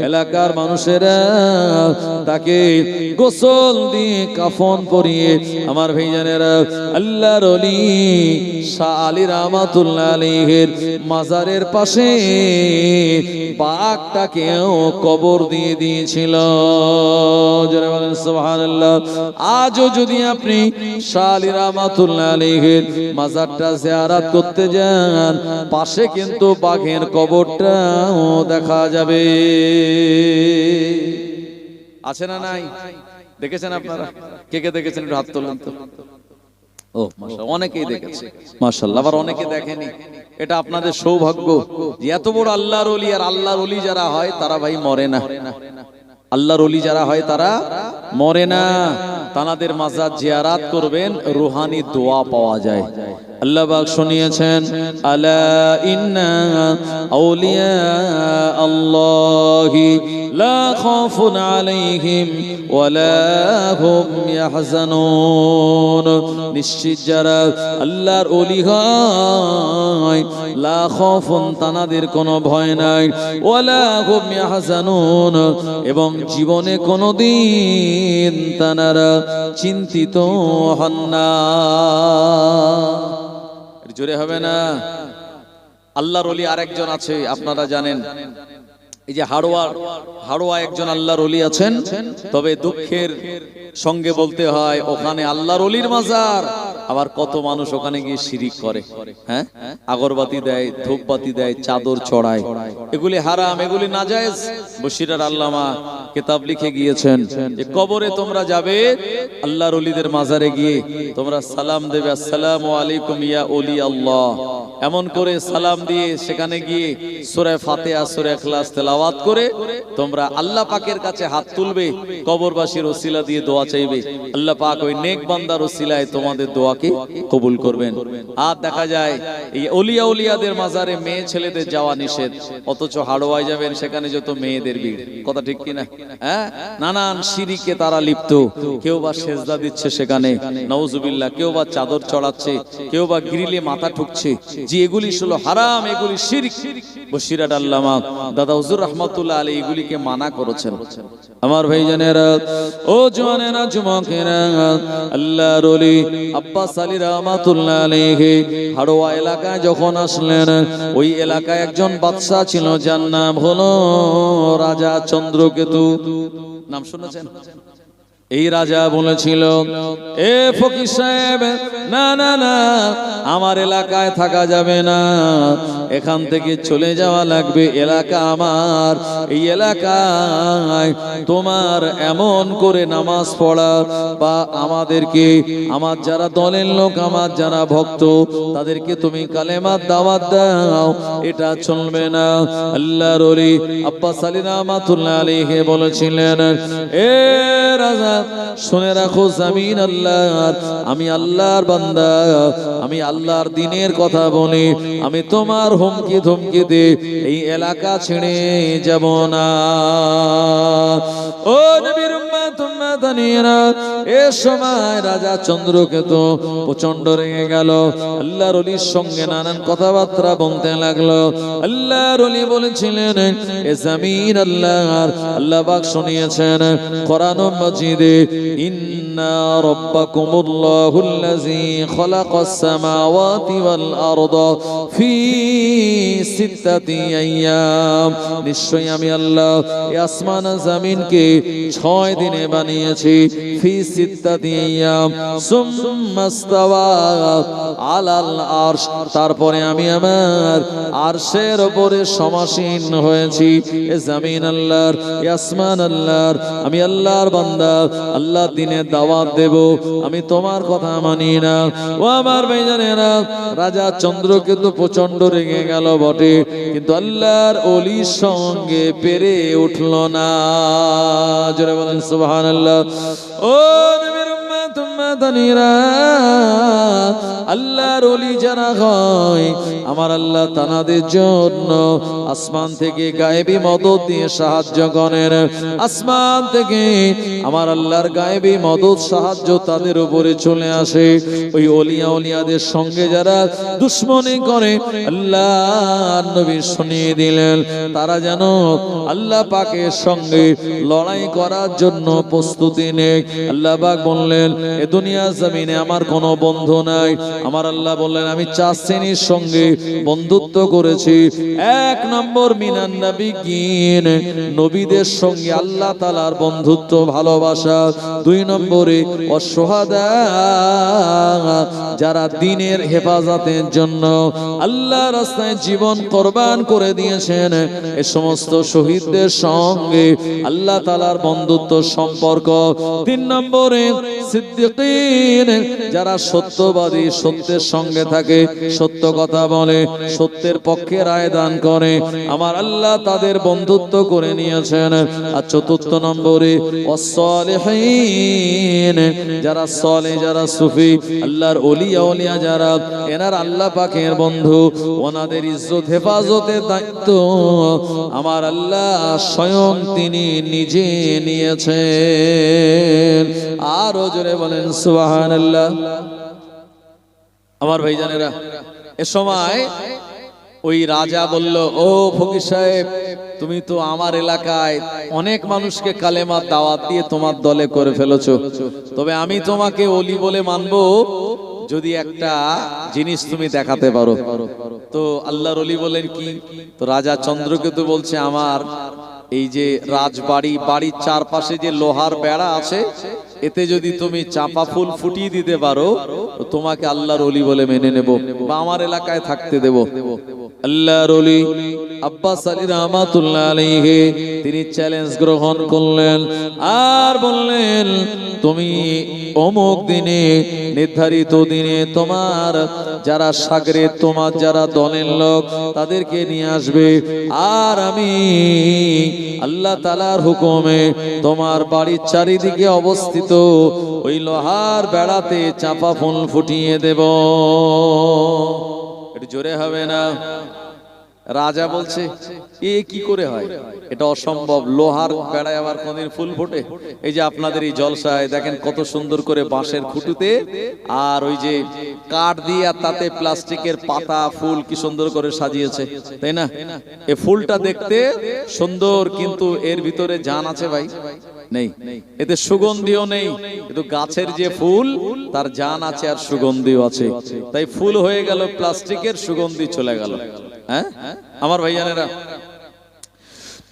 এলাকার মানুষেরা তাকে গোসল দিয়ে কাফন পরিয়ে, আমার ভাইজানেরা, আল্লাহর ওলি শাহ আলী রহমাতুল্লাহ আলাইহির মাজারের পাশে বাঘটাকেও কবর দিয়ে দিয়েছিল। যারা বলেন সুবহানাল্লাহ। আজও যদি আপনি শাহ আলী রহমাতুল্লাহ আলাইহির মাজারটা জিয়ারত করতে যান, পাশে কিন্তু বাঘের কবরটাও দেখা যাবে। আছে না নাই? দেখেছেন আপনারা? কে কে দেখেছেন একটু হাত তোলেন তো। ও মাশাআল্লাহ, অনেকেই দেখেছে মাশাআল্লাহ, আবার অনেকে দেখেনি। এটা আপনাদের সৌভাগ্য যে এত বড় আল্লাহর ওলি, আর আল্লাহর ওলি যারা হয় তারা ভাই মরে না। আল্লাহর ওলি যারা হয় তারা মরে না। তানাদের মাজার জিয়ারাত করবেন, রুহানি দোয়া পাওয়া যায়। আল্লাহ পাক শুনিয়েছেন, আলা ইন্না আউলিয়া আল্লাহি লা খাউফুন আলাইহিম ওয়ালা হুম ইয়াহজানুন। নিশ্চিত যারা আল্লাহর ওলি হয়, লা খাউফুন তানাদের কোনো ভয় নাই, ওয়ালা হুম ইয়াহজানুন এবং জীবনে কোনোদিন তানারা চিন্তিত হন না। জোরে হবে না? আল্লাহর ওলি আরেকজন আছে, আপনারা জানেন, এই যে হাড়োয়া একজন আল্লাহর ওলি আছেন। তবে দুঃখের সঙ্গে বলতে হয়, ওখানে আল্লাহর ওলির মাজার, আবার কত মানুষ ওখানে গিয়ে শিরিক করে। হ্যাঁ, আগরবাতি দেয়, ধূপবাতি দেয়, চাদর চড়ায়। এগুলি হারাম, এগুলি নাজায়েজ। বশিরার আল্লামা কিতাব লিখে গিয়েছেন যে কবরে তোমরা যাবে, আল্লাহর ওলিদের মাজারে গিয়ে তোমরা সালাম দেবে, আসসালামু আলাইকুম ইয়া ওলি আল্লাহ, এমন করে সালাম দিয়ে সেখানে গিয়ে সূরা ফাতিহা, সূরা ইখলাস তেলাওয়াত করে তোমরা আল্লাহ পাকের কাছে হাত তুলবে, কবরবাসীর ওসিলা দিয়ে দোয়া চাইবে। আল্লাহ পাক ওই নেক বান্দার ওসিলায় তোমাদের দোয়াকে কবুল করবেন। আর দেখা যায় এই ওলিয়া উলিয়াদের মাজারে মেয়ে ছেলেদের যাওয়া নিষেধ, অথচ হাড়োয়ায় যাবেন, সেখানে যত মেয়েদের ভিড়। কথা ঠিক কিনা? হ্যাঁ, নানান শিরিকে তারা লিপ্ত। কেউ বা সেজদা দিচ্ছে সেখানে, নাউজুবিল্লাহ, কেউ বা চাদর চড়াচ্ছে, কেউ বা গ্রিলে মাথা ঠুকছে। যে এগুলি হলো হারাম, এগুলি শিরক। বশিরাত আল্লামা দাদা হুজুর রাহমাতুল্লাহ আলাইহি এগুলিকে মানা করেছেন। আমার ভাইজানেরা, ও জওয়ানেরা, যুবকেরা, আল্লাহর ওলি আব্বাস আলী রাহমাতুল্লাহ আলাইহি হাড়োয়া এলাকায় যখন আসলেন, ওই এলাকায় একজন বাদশা ছিল, যার নাম হলো রাজা চন্দ্রকেতু। নাম শুনেছেন? এই রাজা বলেছিল, এ ফকির সাহেব, না না না, আমার এলাকায় থাকা যাবে না, এখান থেকে চলে যাওয়া লাগবে, এলাকা আমার। এই এলাকায় তোমার এমন করে নামাজ পড়া বা আমাদেরকে, আমার যারা দলের লোক, আমার যারা ভক্ত, তাদেরকে তুমি কালেমার দাওয়াত দাও, এটা চলবে না। আল্লাহর ওলি আব্বাস আলী রাহমাতুল্লাহ আলাইহি বলেছিলেন, এ রাজা, শুনে রাখো, জামিন আল্লাহর, আমি আল্লাহর বান্দা, আমি আল্লাহর দ্বীনের কথা বলি, আমি তোমার হুমকি ধমকি দে এই এলাকা ছেড়ে যাব না। ও নবীর উম্মত উম্মতানিরা, এ সময় রাজা চন্দ্রকেতু প্রচন্ড রেগে গেল। আল্লাহর ওলির সঙ্গে নানান কথাবার্তা বলতে লাগলো। আল্লাহর ওলি বলেছিলেন, এ জামিন আল্লাহর, আল্লাহ পাক শুনিয়েছেন কোরআন মাজিদে, ইন্না রাব্বাকুমুল্লাহুল্লাযী খালাকাস সামাওয়াতি ওয়াল আরদা ফি সিত্তাতি আইয়াম, নিশ্চয়ই আমি আল্লাহ এই আসমান জমিনকে 6 দিনে বানিয়েছি। ফি সিত্তাতি আইয়াম সুম্মা ইসতাওয়া আলাল আরশ, তারপরে আমি আমার আরশের উপরে সমাসীন হয়েছি। এ জমিন আল্লাহর, এ আসমান আল্লাহর, আমি আল্লাহর বান্দা, আল্লাহ দিনের দাওয়াত দেব, আমি তোমার কথা মানি না। ও আমার ভাইজানেরা, রাজা চন্দ্রকেতু প্রচন্ড রেগে গেল বটে, কিন্তু আল্লাহর ওলির সঙ্গে পেরে উঠল না। জোরে বলেন সুবহানাল্লাহ। ও নবীর উম্মত উম্মতানিরা, আল্লাহর ওলি যারা হয়, আমার আল্লাহ তানাদের জন্য আসমান থেকে গায়েবী মদদ দিয়ে সাহায্য করেন। আসমান থেকে আমার আল্লাহর গায়েবী মদদ, সাহায্য তাদের উপরে চলে আসে। ওই ওলিয়া উলিয়াদের সঙ্গে যারা দুশ্মনী করে, আল্লাহর নবী শুনিয়ে দিলেন, তারা যেন আল্লাহ পাকের সঙ্গে লড়াই করার জন্য প্রস্তুতি নেয়। আল্লাহ পাক বললেন, এ দুনিয়া জমিনে আমার কোনো বন্ধু নাই। আমার আল্লাহ বললেন, আমি 4 শ্রেণীর সঙ্গে বন্ধুত্ব করেছি। 1 নম্বর মিনান নাবিয়্যিন, নবীদের সঙ্গে আল্লাহ তাআলার বন্ধুত্ব, ভালোবাসা। 2 নম্বরে অশুহাদা, যারা দ্বীনের হেফাজতের জন্য আল্লাহর রাস্তায় জীবন কোরবান করে দিয়েছেন, এই সমস্ত শহীদদের সঙ্গে আল্লাহ তাআলার বন্ধুত্ব সম্পর্ক। 3 নম্বরে সিদ্দিকীন সিদ্দিকিন, যারা সত্যবাদী, সত্যের সঙ্গে থাকে, সত্য কথা বলে, সত্যের পক্ষে রায় দান করে, আমার আল্লাহ তাদের বন্ধুত্ব করে নিয়েছেন। আর চতুর্থ নম্বরে ওয়াস-সালিহিন, যারা সালেহ, যারা সুফি, আল্লাহর ওলিয়া ওলিয়া যারা, এনার আল্লাহ পাকের বন্ধু, ওনাদের ইজ্জত হেফাজতের দায়িত্ব আমার আল্লাহ স্বয়ং তিনি নিজে নিয়েছেন। আরো জোরে বলেন সুবহানাল্লাহ। আমার ভাইজানেরা, এ সময় ওই রাজা বলল, ও ফকির সাহেব, তুমি তো আমার এলাকায় অনেক মানুষকে কালেমার দাওয়াত দিয়ে তোমার দলে করে ফেলেছো, তবে আমি তোমাকে ওলি বলে মানবো যদি একটা জিনিস তুমি দেখাতে পারো। তো আল্লাহর ওলি বলেন কি? তো রাজা চন্দ্রকেতু বলছে, আমার এই যে রাজবাড়ি, বাড়ির চারপাশে যে লোহার বেড়া আছে, এতে যদি তুমি চাপা ফুল ফুটিয়ে দিতে পারো, তো তোমাকে আল্লাহর ওলি বলে মেনে নেব বা আমার এলাকায় থাকতে দেব। আল্লাহর ওলি আব্বাস আলী রাহমাতুল্লাহ আলাইহি তিনি চ্যালেঞ্জ গ্রহণ করলেন আর বললেন, তুমি অমুক দিনে, নির্ধারিত দিনে তোমার যারা শাগরেদ, তোমার যারা দলের লোক, তাদেরকে নিয়ে আসবে, আর আমি আল্লাহ তাআলার হুকুমে তোমার বাড়ির চারিদিকে অবস্থিত ওই লোহার বেড়াতে চাপা ফুল ফুটিয়ে দেব। একটু জোরে হবে না? রাজা বলছে, এ কি করে হয়? এটা অসম্ভব, লোহার বেড়ায় আবার কোনদিন ফুল ফোটে? এই যে আপনাদের এই জলসায় দেখেন কত সুন্দর করে বাঁশের খুঁটুতে আর ওই যে কাঠ দিয়ে আর তাতে প্লাস্টিকের পাতা ফুল কি সুন্দর করে সাজিয়েছে, তাই না? এই ফুলটা দেখতে সুন্দর, কিন্তু এর ভিতরে জান আছে ভাই? নেই। এতে সুগন্ধিও নেই, কিন্তু গাছের যে ফুল তার জান আছে আর সুগন্ধিও আছে, তাই ফুল হয়ে গেল প্লাস্টিকের, সুগন্ধি চলে গেল। হ্যাঁ আমার ভাইজানেরা,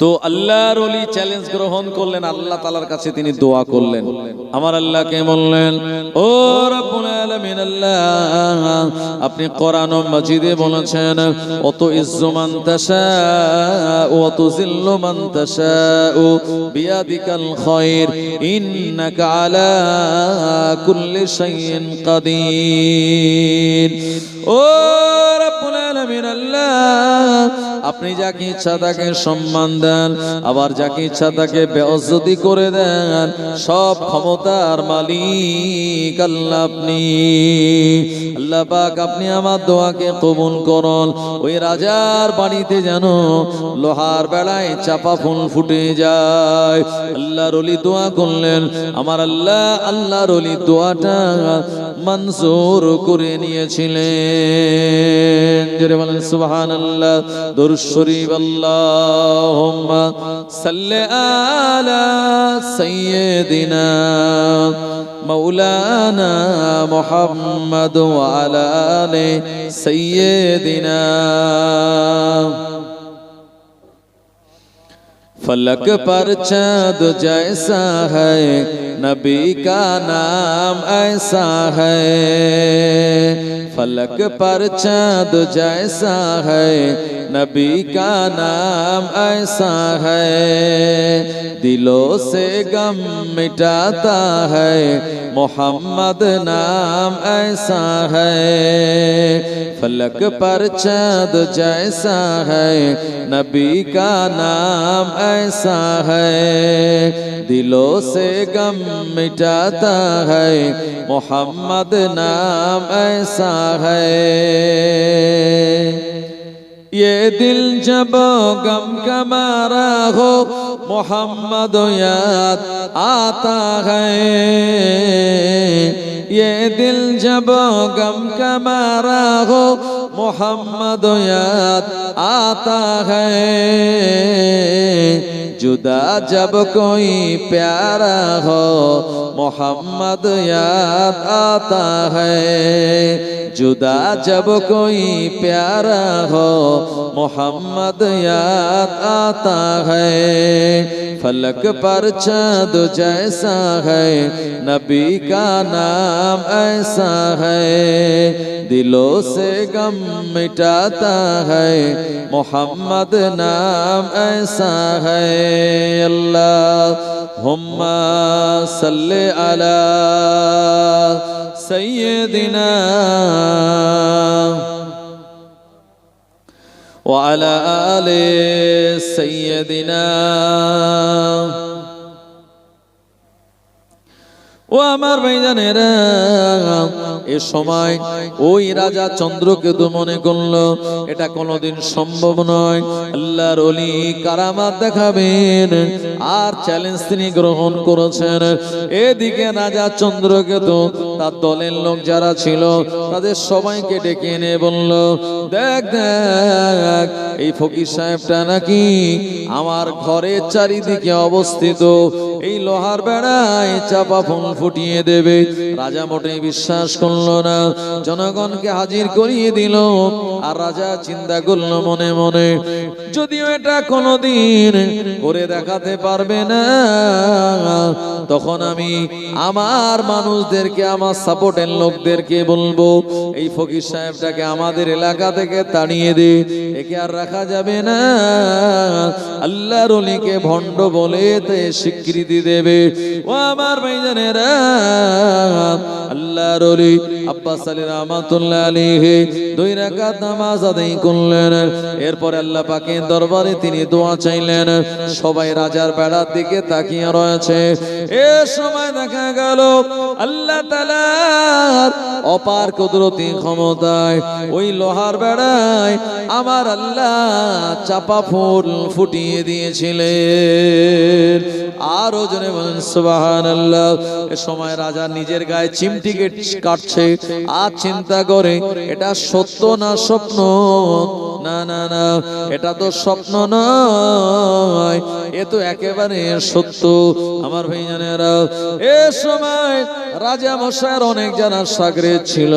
তো আল্লাহর ওলি চ্যালেঞ্জ গ্রহণ করলেন, আল্লাহ তাআলার কাছে তিনি দোয়া করলেন। আমার আল্লাহকে বললেন, ও রব্বুল আলামিন, আল্লাহ আপনি কোরআন মাজিদে বলেছেন, অত ইজ্জু মান তাশা ওয়া তুযিল্লু মান তাশা বিয়াদিকাল খায়র ইন্নাকা আলা কুল্লি শাইইন কাদির। ও রব্বুল আলামিন, আল্লাহ আপনি যাকে ইচ্ছা তাকে সম্মান দেন, আবার যাকে ইচ্ছা তাকে বেইজ্জতি করে দেন, সব ক্ষমতার মালিক আল্লাহ আপনি। আল্লাহ পাক আপনি আমার দোয়াকে কবুল করুন। ওই রাজার বাড়িতে যেন লোহার বেড়ায় চাপা ফুল ফুটে যায়। আল্লাহর ওলি দোয়া করলেন, আমার আল্লাহ আল্লাহর ওলি দোয়াটা মঞ্জুর করে নিয়েছিলেন। জোরে বলেন সুবহানাল্লাহ। দুরূদ শরীফ, আল্লাহুম্মা সাল্লি আলা সাইয়্যিদিনা মাওলানা মুহাম্মদ ওয়া আলা আলি সাইয়্যিদিনা। फलक पर चाँद जैसा है, नबी का नाम ऐसा है। फलक पर चाँद जैसा है, नबी का नाम ऐसा है। दिलों से गम मिटाता है, मोहम्मद नाम ऐसा है। फलक पर चाँद जैसा है, नबी का नाम ऐसा है। दिलों से गम मिटाता है, मोहम्मद नाम ऐसा है। ये दिल जब गम का मारा हो, मोहम्मद याद आता है। ये दिल जब गम का मारा हो, मोहम्मद याद आता है। जुदा जब कोई प्यारा हो, मोहम्मद याद आता है। जुदा जब कोई प्यारा हो, मोहम्मद याद आता है। फलक पर चाँद जैसा है, नबी का नाम ऐसा है। दिलों से गम मिटाता है, मोहम्मद नाम ऐसा है। अल्लाह হুম্মা সাল্লি আলা সাইয়্যিদিনা ওয়া আলা আলি সাইয়্যিদিনা। ও আমার ভাইজানেরা, এ সময় ওই রাজা চন্দ্রকেতু মনে করলো এটা কোনোদিন সম্ভব নয়, আল্লাহর ওলি কারামাত দেখাবেন, আর চ্যালেঞ্জ তিনি গ্রহণ করেছেন। এদিকে রাজা চন্দ্রকেতু তার দলের লোক যারা ছিল তাদের সবাইকে ডেকে এনে বলল, দেখ দেখ এই ফকির সাহেবটা নাকি আমার ঘরের চারিদিকে অবস্থিত এই লোহার বেড়ায় চাপা ফুল ফুটিয়ে দেবে। রাজা মোটেই বিশ্বাস করলো না, জনগণকে হাজির করিয়ে দিল। আর রাজা চিন্তা করলো মনে মনে, যদিও এটা কোনোদিন করে দেখাতে পারবে না, তখন আমি আমার মানুষদেরকে, আমার সাপোর্টের লোকদেরকে বলবো এই ফকির সাহেবটাকে আমাদের এলাকা থেকে তাড়িয়ে দে, একে আর রাখা যাবে না। আল্লাহর ওলিকে ভণ্ড বলে তে স্বীকৃতি দেবে। ও আমার ভাইজানেরা, আল্লাহর ওলি আব্বাস আলী রাহমাতুল্লাহ আলাইহি 2 রাকাত নামাজ আদায় করলেন। এরপরে আল্লাহ পাকের দরবারে তিনি দোয়া চাইলেন। সবাই রাজার বেড়ার দিকে তাকিয়ে রয়েছে। এ সময় দেখা গেল আল্লাহ তাআলার অপার কুদরতি ক্ষমতায় ওই লোহার বেড়ায় আমার আল্লাহ চাপা ফুল ফুটিয়ে দিয়েছিলেন। আরো জনে বলেন সুবহানাল্লাহ। এ সময় রাজা নিজের গায়ে চিমটিকে কাটছে আর চিন্তা করে এটা সত্য না স্বপ্ন। না না না, এটা তো স্বপ্ন নয়, এ তো একেবারে সত্য। আমার ভাইজানেরা, এ সময় রাজা মশাইয়ের অনেক জানা সাগরেদ ছিল।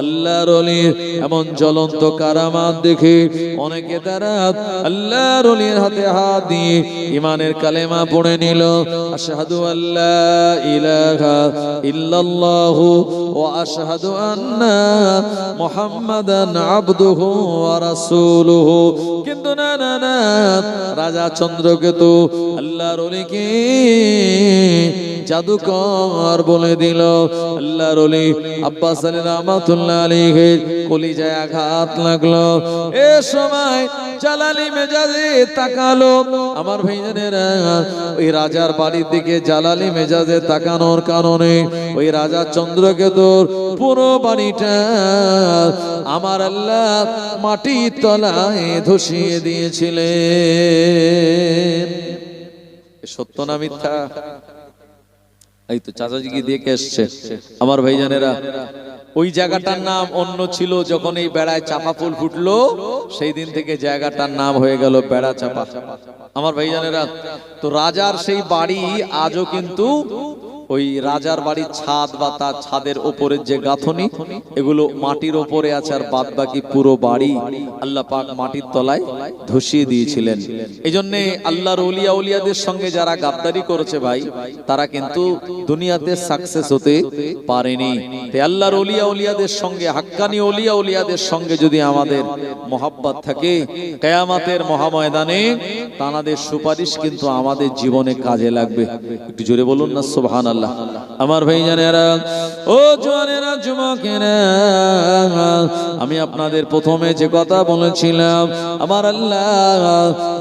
আল্লাহর ওলির এমন জ্বলন্ত কারামাত দেখে অনেকে তারা আল্লাহর ওলির হাতে হাত দিয়ে ঈমানের কালেমা পড়ে নিল। আশহাদু আল্লা ইলাহা ইল্লাল্লাহু ওয়া আশহাদু আন্না মুহাম্মাদান আবদুহু ওয়া রাসূলুহু। কিন্তু না না না, রাজা চন্দ্রকেতু আল্লাহর ওলিকে জাদুকর বলে দিল। আল্লাহর ওলি আব্বাস আলী রাহমাতুল্লাহ আলাইহি কলিজায় আঘাত লাগলো। এ সময় জালালি মেজাজে তাকালো। আমার ভাইজানেরা, ওই রাজার বাড়ির দিকে জালালি মেজাজে তাকানোর কারণে ওই রাজা চন্দ্রকেতুর পুরো বাড়িটা আমার আল্লাহ মাটির তলায় ধসিয়ে দিয়েছিলেন। সত্য না মিথ্যা? এই তো চাচাজিকে দেখে এসছে। আমার ভাইজানেরা, ওই জায়গাটার নাম অন্য ছিল। যখন এই বেড়ায় চাপা ফুল ফুটলো সেই দিন থেকে জায়গাটার নাম হয়ে গেল বেড়া চাপা। আমার ভাইজানেরা, তো রাজার সেই বাড়ি আজও কিন্তু ওই রাজার বাড়ির ছাদ বা তার ছাদের ওপরের যে গাঁথনি এগুলো মাটির ওপরে আছে, আর বাদ বাকি পুরো বাড়ি আল্লাহ পাক মাটির তলায় ধসিয়ে দিয়েছিলেন। এই জন্য আল্লাহর ওলিয়া উলিয়াদের সঙ্গে যারা গাদ্দারি করেছে ভাই, তারা কিন্তু দুনিয়াতে সাকসেস হতে পারেনি। তাই আল্লাহর ওলিয়া উলিয়াদের সঙ্গে, হাক্কানি ওলিয়া উলিয়াদের সঙ্গে যদি আমাদের মোহাব্বত থাকে, কিয়ামতের মহাময়দানে তাদের সুপারিশ কিন্তু আমাদের জীবনে কাজে লাগবে। একটু জোরে বলুন না সুবহানাল্লাহ। আমার ভাইজানেরা, ও জওয়ানেরা, যুবকেরা, আমি আপনাদের প্রথমে যে কথা বলেছিলাম, আমার আল্লাহ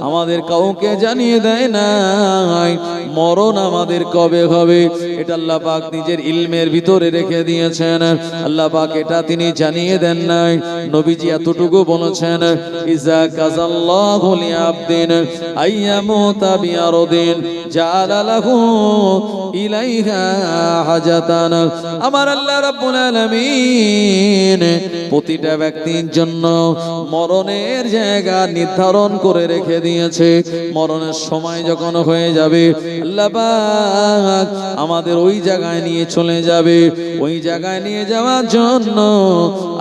আমাদের কাউকে জানিয়ে দেয় নাই মরণ আমাদের কবে হবে। এটা আল্লাহ পাক নিজের ইলমের ভিতরে রেখে দিয়েছেন। আল্লাহ পাক এটা তিনি জানিয়ে দেন নাই। নবীজি এতটুকু বলেছেন, ইজা কাযাল্লাহু লিআবদিন আইয়ামুতা বিআরদিন জাআলা লাহু ইলাইহা হাজাতান। আমার আল্লাহ রাব্বুল আলামিন প্রতিটা ব্যক্তির জন্য মরণের জায়গা নির্ধারণ করে রেখে দিয়েছে। মরণের সময় যখন হয়ে যাবে, আল্লাহ পাক আমাদের ওই জায়গায় নিয়ে চলে যাবে। ওই জায়গায় নিয়ে যাওয়ার জন্য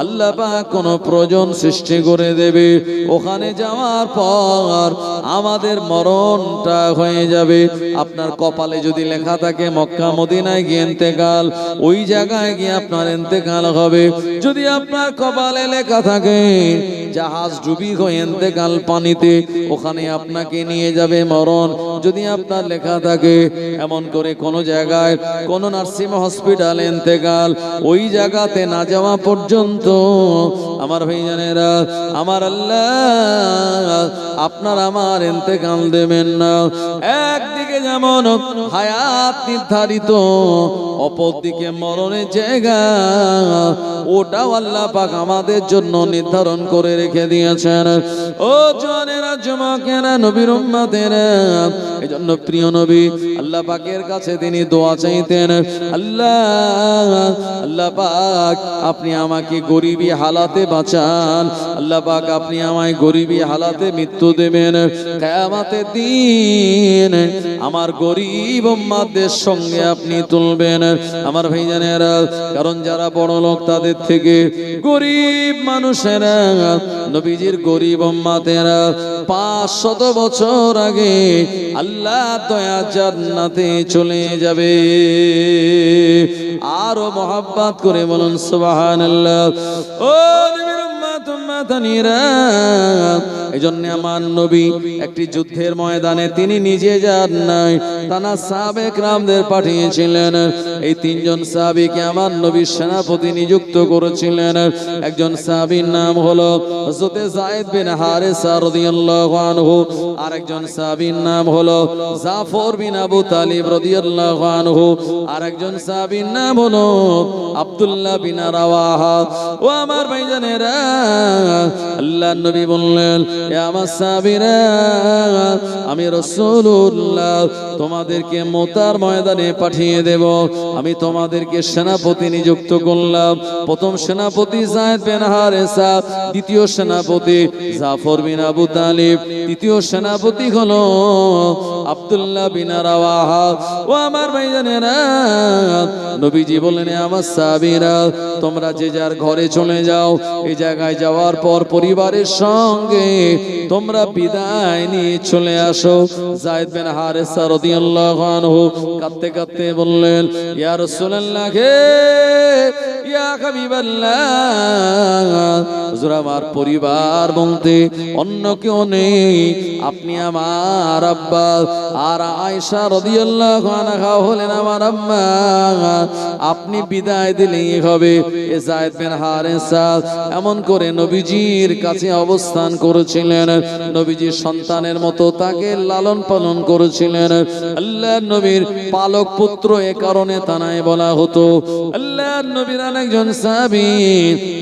আল্লাহ পাক কোনো প্রয়োজন সৃষ্টি করে দেবে। ওখানে যাওয়ার পর আমাদের মরণটা হয়ে যাবে। আপনার কপালে যদি লেখা থাকে মক্কা মদিনায় গিয়ে ইন্তেকাল, ওই জায়গায় গিয়ে আপনার ইন্তেকাল হবে। যদি আপনার কপালে লেখা থাকে জাহাজ ডুবি হয়ে ইন্তেকাল পানিতে, ওখানে আপনাকে নিয়ে যাবে মরণ। যদি আপনার লেখা থাকে এমন করে কোন জায়গায় কোন নার্সিং হসপিটালে ইন্তেকাল, ওই জায়গাতে না যাওয়া পর্যন্ত আমার ভাইজানেরা, আমার আল্লাহ আপনার আমার ইন্তেকাল দেবেন না। একদিকে যেমন হায়াত নির্ধারিত, অপরদিকে মরণের জায়গা ওটাও আল্লাহ পাক আমাদের জন্য নির্ধারণ করে রেখে দিয়েছেন। ও জওয়ানেরা, যুবকেরা, নবীর উম্মতেরা, এজন্য প্রিয় নবী আল্লাহ পাকের কাছে তিনি দোয়া চাইতেন, আল্লাহ পাক আপনি আমাকে গরিবী হালাতে বাঁচান, আল্লাহ পাক আপনি আমায় গরিবী হালাতে মৃত্যু দেবেন। কিয়ামতের দিন আমার গরিব উম্মতদের সঙ্গে আপনি তুলবেন। আমার ভাইজানেরা, কারণ যারা বড় লোক তাদের থেকে গরিব মানুষেরা, নবীজির গরিব উম্মতেরা 500 বছর আগে আল্লাহ দয়া জান্নাতে চলে যাবে। আরো মহব্বত করে বলুন সুবহানাল্লাহ। ও নবীর উম্মত উম্মতানিরা, এজন্য আমার নবী একটি যুদ্ধের ময়দানে তিনি নিজে যান নাই, তানা সাহাবে কেরামদের পাঠিয়েছিলেন। এই 3 জন সাহাবীকে আমার নবী সেনাপতি নিযুক্ত করেছিলেন। একজন সাহাবীর নাম হলো হযরত যায়েদ বিন হারেসা রাদিয়াল্লাহু আনহু, আর একজন সাহাবীর নাম হলো জাফর বিন আবু তালিব রাদিয়াল্লাহু আনহু, আর একজন সাহাবীর নাম হলো আব্দুল্লাহ বিন রাওয়াহা। ও আমার ভাইজানেরা, আল্লাহর নবী বললেন, এ আমার সাহাবীরা, আমি রাসূলুল্লাহ তোমাদেরকে মোতার ময়দানে পাঠিয়ে দেব। আমি তোমাদেরকে সেনাপতি নিযুক্ত করলাম। প্রথম সেনাপতি যায়েদ বিন হারেসা, দ্বিতীয় সেনাপতি জাফর বিন আবু তালিব, তৃতীয় সেনাপতি হলো আব্দুল্লাহ বিন রাওয়াহা। ও আমার ভাইজানেরা, নবীজি বললেন, আমার সাহাবীরা তোমরা যে যার ঘরে চলে যাও। এই জায়গায় যাওয়ার পর পরিবারের সঙ্গে তোমরা বিদায় নিয়ে চলে আসো। যায়েদ বিন হারেসা রাদিয়াল্লাহু আনহু কাঁদতে কাঁদতে বললেন, ইয়া রাসূলুল্লাহ হে, ইয়া হাবিবাল্লাহ, হুজুর আমার পরিবার বলতে অন্য কেউ নেই, আপনি আমার আব্বা, আর আয়েশা রাদিয়াল্লাহু আনহা হলেন আমার আম্মা। আপনি বিদায় দিলেই হবে। এ যায়েদ বিন হারেসা এমন করে নবীজির কাছে অবস্থান করেছিলেন, নবীজির সন্তানের মতো তাকে লালন পালন করেছিলেন। আল্লাহর নবীর পালক পুত্র, এ কারণে তানায় বলা হতো। আল্লাহর নবীর আরেকজন সাহাবী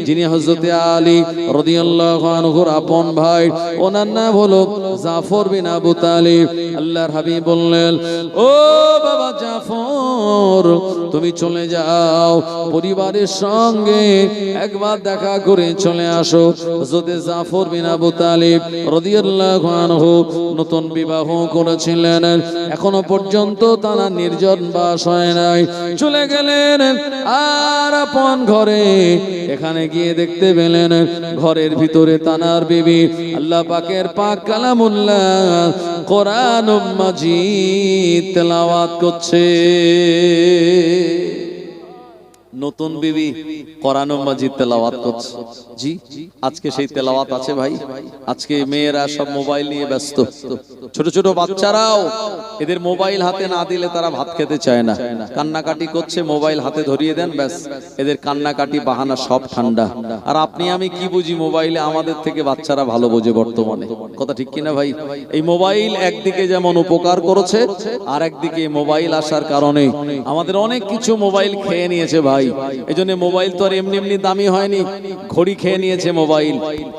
যিনি হযরত আলী রাদিয়াল্লাহু আনহুর আপন ভাই, ওনার নাম হলো জাফর বিন আবু তালিব। আল্লাহর হাবিব বললেন, ও বাবা জাফর, তুমি চলে যাও, পরিবারের সঙ্গে একবার দেখা করে চলে আসো। হযরত জাফর বিন আবু তালিব রাদিয়াল্লাহু আনহু নতুন বিবাহ করেছিলেন, এখনো পর্যন্ত তারা নির্জন বাস হয় নাই। চলে গেলেন আর আপন ঘরে। এখানে গিয়ে দেখতে পেলেন ঘরের ভিতরে তানার বিবি আল্লাহ পাকের পাক কালামুল্লাহ কোরআন মাজিদ তেলাওয়াত করছে। নতুন বিবি কোরআন মাজিদ তেলাওয়াত করছে। জি, আজকে সেই তেলাওয়াত আছে ভাই। আজকে মেয়েরা সব মোবাইল নিয়ে ব্যস্ত, ছোট ছোট বাচ্চারাও এদের মোবাইল হাতে না দিলে তারা ভাত খেতে চায় না, কান্নাকাটি করছে, মোবাইল হাতে ধরিয়ে দেন, ব্যাস এদের কান্নাকাটি বাহানা সব ঠান্ডা। আর আপনি আমি কি বুঝি মোবাইলে, আমাদের থেকে বাচ্চারা ভালো বোঝে বর্তমানে, কথা ঠিক কিনা ভাই? এই মোবাইল একদিকে যেমন উপকার করেছে, আর একদিকে মোবাইল আসার কারণে আমাদের অনেক কিছু মোবাইল খেয়ে নিয়েছে ভাই। এজন্য মোবাইল তো আর এমনি এমনি দামি হয়নি। ঘড়ি খেয়ে নিয়েছে মোবাইল,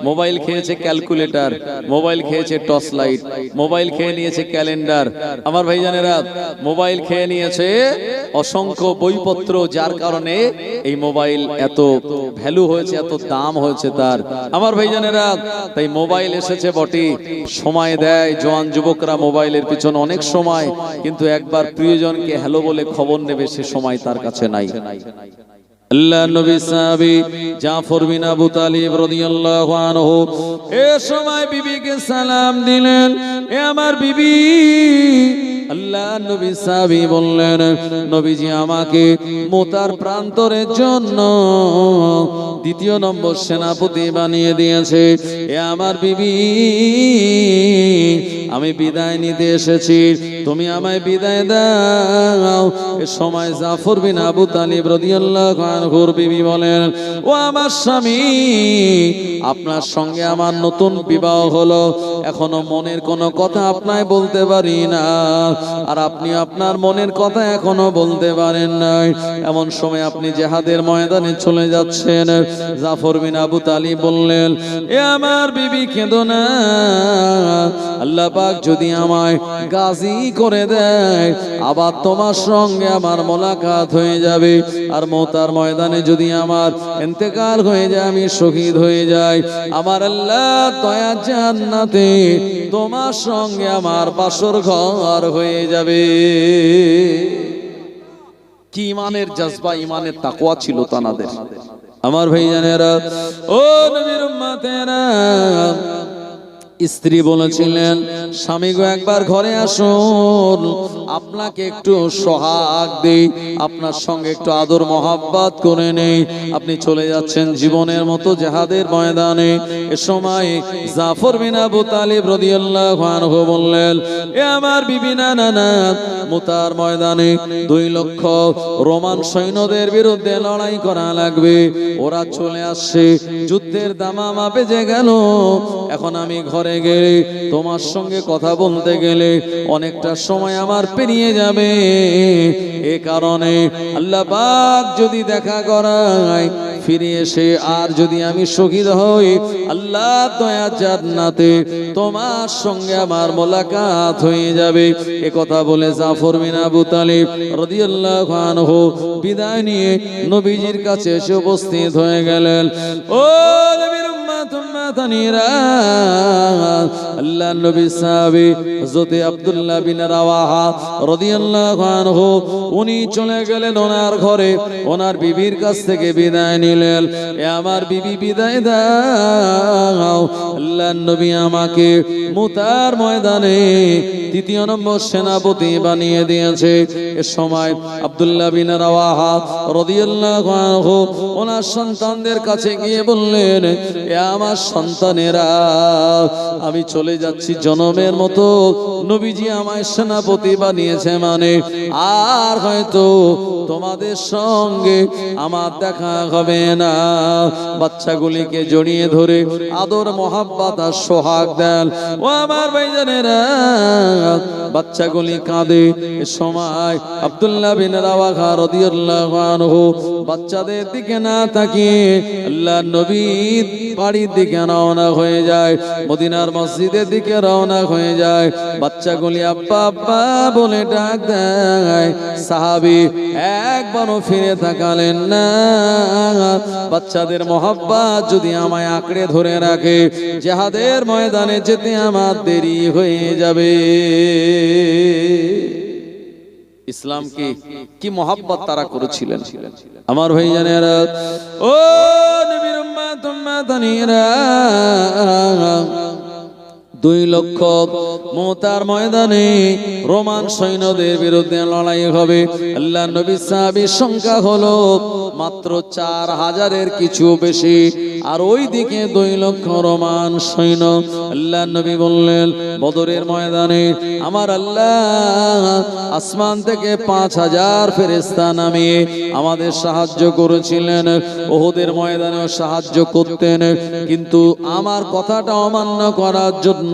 মোবাইল খেয়েছে ক্যালকুলেটর, মোবাইল খেয়েছে টর্চ লাইট, মোবাইল খেয়ে নিয়েছে ক্যালেন্ডার। আমার ভাইজানেরা, মোবাইল খেয়ে নিয়েছে অসংখ্য বইপত্র, যার কারণে এই মোবাইল এত ভ্যালু হয়েছে, এত দাম হয়েছে তার। আমার ভাইজানেরা, তাই মোবাইল এসেছে বটে, সময় দেয় জওয়ান যুবকরা মোবাইলের পিছনে অনেক সময়, কিন্তু একবার প্রিয়জনকে হ্যালো বলে খবর নেবে সে সময় তার কাছে নাই। আল্লাহ নবী সাহাবী জাফর বিন আবু তালিব রাদিয়াল্লাহু আনহু এ সময় বিবিকে সালাম দিলেন, এ আমার বিবি। আল্লাহ নবী সাহাবী বললেন, নবীজি আমাকে মুতার প্রান্তরের জন্য দ্বিতীয় নম্বর সেনাপতি বানিয়ে দিয়েছে। এ আমার বিবি, আমি বিদায় নিতে এসেছি, তুমি আমায় বিদায় দাও। এ সময় জাফর বিন আবু তালিব রাদিয়াল্লাহু আনহুর বিবি বলেন, ও আমার স্বামী, আপনার সঙ্গে আমার নতুন বিবাহ হলো, এখনো মনের কোনো কথা আপনায় বলতে পারি না, আর আপনি আপনার মনের কথা এখনো বলতে পারেন নাই। এমন সময় আপনি জিহাদের ময়দানে চলে যাচ্ছেন। জাফর বিন আবু তালিব বললেন, এ আমার বিবি, কেঁদো না, আল্লাহ পাক যদি আমায় গাজী করে দেয়, আবার তোমার সঙ্গে আমার মোলাকাত হয়ে যাবে, আর মওতার ময়দানে যদি আমার ইন্তেকাল হয়ে যায়, আমি শহীদ হয়ে যাই, আমার আল্লাহ দয়া জান্নাতে তোমার সঙ্গে আমার বাসর ঘর হয়ে যাবে। কি ইমানের জজবা, ইমানের তাকওয়া ছিল তানাদের। আমার ভাইজানেরা, ও নবীর উম্মতেরা, স্ত্রী বলেছিলেন, স্বামী গো একবার ঘরে আসুন, আপনাকে একটু সোহাগ দেই, আপনার সঙ্গে একটু আদর মহাব্বত করে নেই। আপনি চলে যাচ্ছেন জীবনের মতো জিহাদের ময়দানে। এ সময় জাফর বিন আবু তালিব রাদিয়াল্লাহু আনহু বললেন, এ আমার বিবি, না না না, মুতার ময়দানে 2 লক্ষ রোমান সৈন্যদের বিরুদ্ধে লড়াই করা লাগবে, ওরা চলে আসছে, যুদ্ধের দামামা বেজে গেল। এখন আমি ঘরে গেলে, তোমার সঙ্গে কথা বলতে গেলে অনেকটা সময় আমার পেরিয়ে যাবে। এ কারণে আল্লাহ পাক যদি দেখা করায়, ফিরে এসে আর যদি আমি শহীদ হই, আল্লাহ দয়া জান্নাতে তোমার সঙ্গে আমার মোলাকাত হয়ে যাবে। এ কথা বলে জাফর বিন আবু তালিব রাদিয়াল্লাহু আনহু বিদায় নিয়ে নবীজির কাছে এসে উপস্থিত হয়ে গেলেন। ও নবীর উম্মত-উম্মাতানিরা, আল্লাহর নবী সাহাবী হযরত আব্দুল্লাহ বিন রাওয়াহা রাদিয়াল্লাহু আনহু, উনি চলে গেলেন ওনার ঘরে, ওনার বিবির কাছ থেকে বিদায় নিলেন। এ আমার বিবি, বিদায় দাও, আল্লাহর নবী আমাকে মুতার ময়দানে 3 নম্বর সেনাপতি বানিয়ে দিয়েছে। এ সময় আব্দুল্লাহ বিন রাওয়াহা রাদিয়াল্লাহু আনহু ওনার সন্তানদের কাছে গিয়ে বললেন, এ আমার সন্তানেরা, আমি চলে যাচ্ছি জনমের মতো, নবীজি আমায় সেনাপতি বানিয়েছে, মানে আর হয়তো তোমাদের সঙ্গে আমার দেখা হবে না। বাচ্চাগুলিকে জড়িয়ে ধরে আদর মহাব্বত আর সোহাগ দেন। ও আমার ভাইজানেরা, বাচ্চাগুলি কাঁদে। এ সময় আব্দুল্লাহ বিন রাওয়াহা রাদিয়াল্লাহু আনহু বাচ্চাদের দিকে না তাকিয়ে আল্লাহর নবীর বাড়ির দিকে রওনা হয়ে যায়, মদিনার মসজিদের দিকে রওনা হয়ে যায়। বাচ্চাগুলি আব্বা আব্বা বলে ডাক দেয়। সাহাবী একবারও ফিরে তাকালেন না। বাচ্চাদের মহব্বত যদি আমায় আঁকড়ে ধরে রাখে, জিহাদের ময়দানে যেতে আমার দেরি হয়ে যাবে। ইসলামকে কি মহব্বত তারা করেছিলেন। আমার ভাইজানেরা, ও নবীর উম্মত-উম্মাতানিরা, 2 লক্ষ মুতার ময়দানে রোমান সৈন্যদের বিরুদ্ধে লড়াই হবে। আল্লাহ নবী সাহাবীর সংখ্যা হলো মাত্র 4000-এর কিছু বেশি, আর ওই দিকে 2 লক্ষ রোমান সৈন্য। আল্লাহ নবী বললেন, বদরের ময়দানে আমার আল্লাহ আসমান থেকে 5000 ফেরেশতা নামিয়ে আমাদের সাহায্য করেছিলেন। উহুদের ময়দানেও সাহায্য করতেন, কিন্তু আমার কথাটা অমান্য করার জন্য